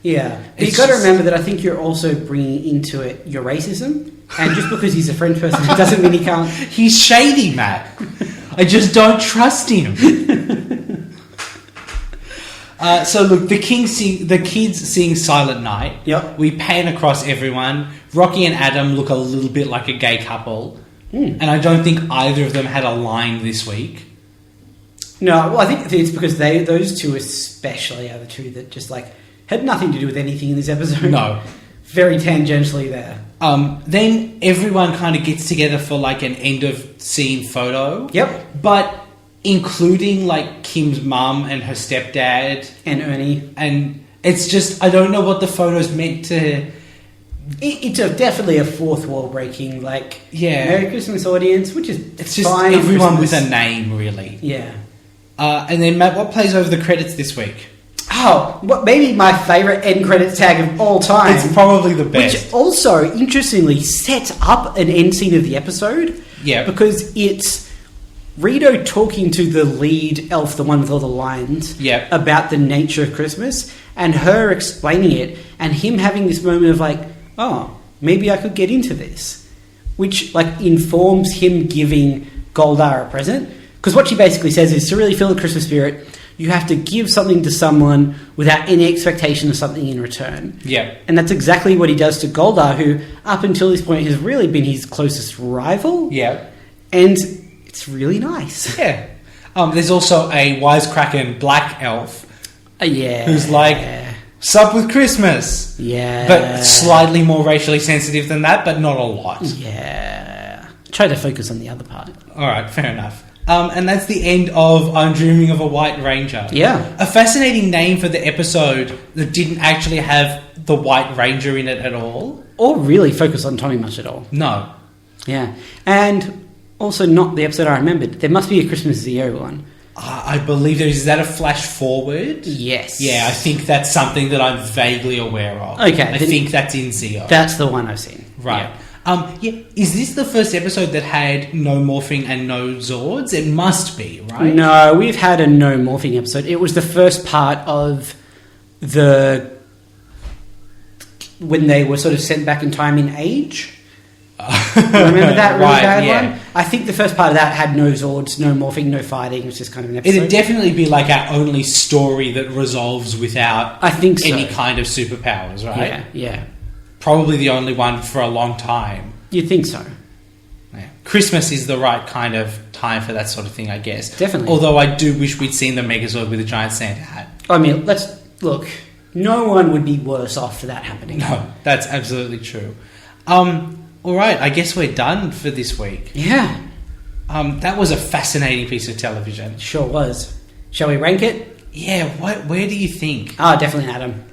Yeah. But you've got to remember that I think you're also bringing into it your racism. And just because he's a French person, it doesn't mean he can't. He's shady, Matt. I just don't trust him. So look, the kids sing Silent Night. Yep. We pan across everyone. Rocky and Adam look a little bit like a gay couple. And I don't think either of them had a line this week. No, well, I think it's because those two especially are the two that just, like, had nothing to do with anything in this episode. No. Very tangentially there. Then everyone kind of gets together for, like, an end of scene photo. Yep. But including, like, Kim's mum and her stepdad. And Ernie. And it's just, I don't know what the photo's meant to... It's definitely a fourth wall breaking, like, Yeah. Merry Christmas audience, which is It's just fine everyone Christmas. with a name, really. Yeah. And then, Matt, what plays over the credits this week? Oh, what maybe my favourite end credits tag of all time. It's probably the best. Which also, interestingly, sets up an end scene of the episode. Yeah. Because it's Rito talking to the lead elf, the one with all the lines, Yeah. about the nature of Christmas, and her explaining it, and him having this moment of like, oh, maybe I could get into this. Which, like, informs him giving Goldar a present. Because what she basically says is, to really feel the Christmas spirit, you have to give something to someone without any expectation of something in return. Yeah. And that's exactly what he does to Goldar, who, up until this point, has really been his closest rival. Yeah. And it's really nice. Yeah. There's also a wisecracking black elf Yeah. who's like, sup with Christmas. Yeah. But slightly more racially sensitive than that, but not a lot. Yeah. Try to focus on the other part. All right, fair enough. And that's the end of I'm Dreaming of a White Ranger. Yeah. A fascinating name for the episode that didn't actually have the White Ranger in it at all. Or really focus on Tommy much at all. No. Yeah. And also not the episode I remembered. There must be a Christmas Zero one. I believe there is. Is that a flash forward? Yes. Yeah, I think that's something that I'm vaguely aware of. Okay, I then- think that's in Zio. That's the one I've seen. Right. Yeah. Is this the first episode that had no morphing and no Zords? It must be, right? No, we've had a no morphing episode. It was the first part of the when they were sort of sent back in time in age. Remember that really Right, bad yeah. one? I think the first part of that had no Zords, no morphing, no fighting. It was just kind of an episode. It'd definitely be like our only story that resolves without I think so. any kind of superpowers, right? Yeah, yeah. Probably the only one for a long time. You'd think so. Yeah. Christmas is the right kind of time for that sort of thing, I guess. Definitely. Although I do wish we'd seen the Megazord with a giant Santa hat. I mean, let's look. No one would be worse off for that happening. No, that's absolutely true. All right, I guess we're done for this week. Yeah, That was a fascinating piece of television. sure was. Shall we rank it? Yeah, where do you think? Definitely Adam.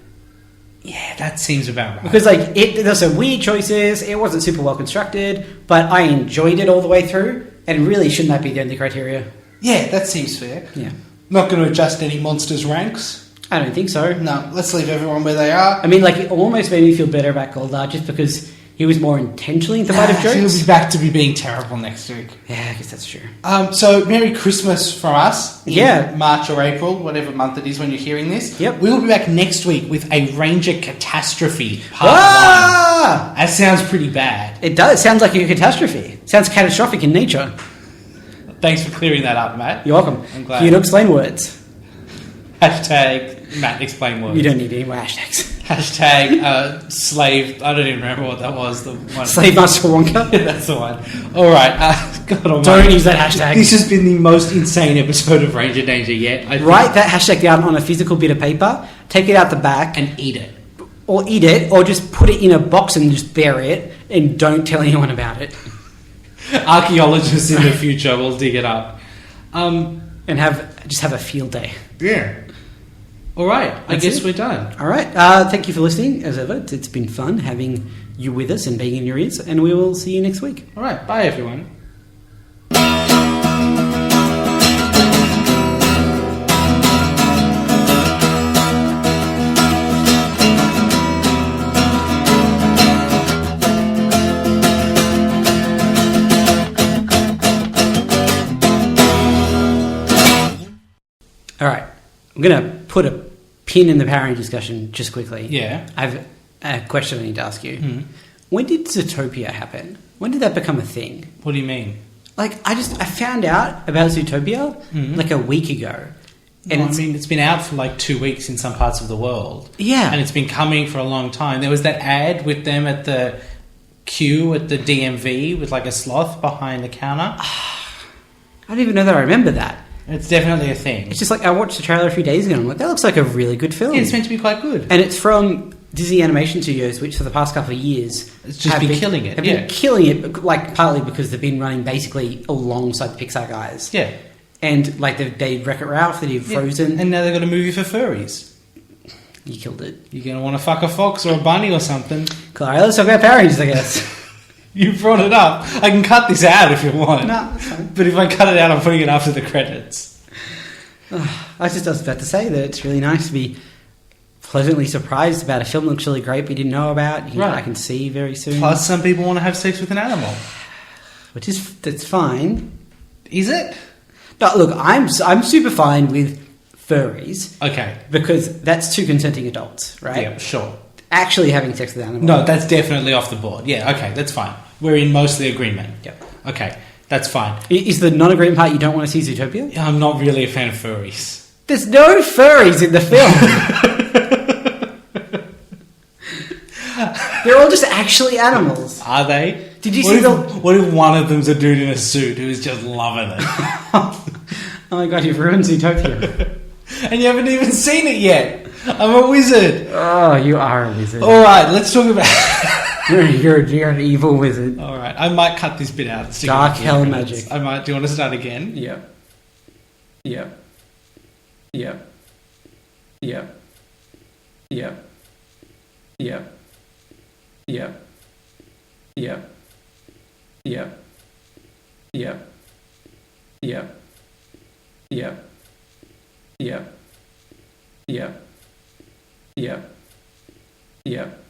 Yeah, that seems about right. Because there's some weird choices. It wasn't super well constructed, but I enjoyed it all the way through. And really, shouldn't that be the only criteria? Yeah, that seems fair. Yeah, Not going to adjust any monsters' ranks. I don't think so. No, let's leave everyone where they are. I mean, like, it almost made me feel better about Goldar just because he was more intentionally in the butt of He'll jokes. be back to be being terrible next week. Yeah, I guess that's true. So, Merry Christmas from us. In Yeah. March or April, whatever month it is when you're hearing this. Yep. We will be back next week with a Ranger Catastrophe Part 1. That sounds pretty bad. It does. It sounds like a catastrophe. It sounds catastrophic in nature. Thanks for clearing that up, Matt. You're welcome. I'm glad. You don't explain words. Hashtag Matt explain words. You don't need any more hashtags. Hashtag slave. I don't even remember what that was. The one. Slave Master Wonka. That's the one. All right. God almighty. Don't use that hashtag. This has been the most insane episode of Ranger Danger yet. I think. Write that hashtag down on a physical bit of paper, take it out the back, And eat it. or eat it, or just put it in a box and just bury it, and don't tell anyone about it. Archaeologists in the future will dig it up. And just have a field day. Yeah. All right. I That's guess it. we're done. All right. Thank you for listening, as ever. It's been fun having you with us and being in your ears, and we will see you next week. All right. Bye, everyone. All right. I'm going to put a pin in the Power Rangers discussion just quickly. Yeah. I have a question I need to ask you. Mhm. When did Zootopia happen? When did that become a thing? What do you mean? Like, I found out about Zootopia Mhm. like a week ago. And Well, I mean, it's been out for like 2 weeks in some parts of the world. Yeah. And it's been coming for a long time. There was that ad with them at the queue at the DMV with like a sloth behind the counter. I don't even know that I remember that. It's definitely a thing. It's just like, I watched the trailer a few days ago and I'm like, that looks like a really good film. Yeah, it's meant to be quite good. And it's from Disney Animation Studios, which for the past couple of years It's just have been killing it, Have yeah. been killing it, but, like, partly because they've been running basically alongside the Pixar guys. Yeah. And like they did Wreck-It Ralph, they did Frozen. And now they've got a movie for furries. You killed it. You're going to want to fuck a fox or a bunny or something. Cool. All right, let's talk about Power Rangers, I guess. You brought it up. I can cut this out if you want. No, that's fine. But if I cut it out, I'm putting it after the credits. I was about to say that it's really nice to be pleasantly surprised about a film that looks really great we didn't know about. Right. I can see very soon. Plus, some people want to have sex with an animal. That's fine. Is it? No, look, I'm super fine with furries Okay. because that's two consenting adults, right? Yeah, sure. Actually having sex with animals. No, that's definitely off the board. Yeah, okay, that's fine. We're in mostly agreement. Yep. Okay, that's fine. Is the non-agreement part you don't want to see Zootopia? Yeah, I'm not really a fan of furries. There's no furries in the film. They're all just actually animals. Are they? Did you what see if, the? What if one of them's a dude in a suit who's just loving it? Oh my god, you've ruined Zootopia. And you haven't even seen it yet. I'm a wizard. Oh, you are a wizard. Alright, let's talk about... You're an evil wizard. Alright, I might cut this bit out. Stick it Dark in hell the credits. magic. I might. Do you want to start again? Yep. Yep. Yep. Yep. Yep. Yep. Yep. Yep. Yep. Yep. Yep. Yep. Yep. Yep. Yep. Yep.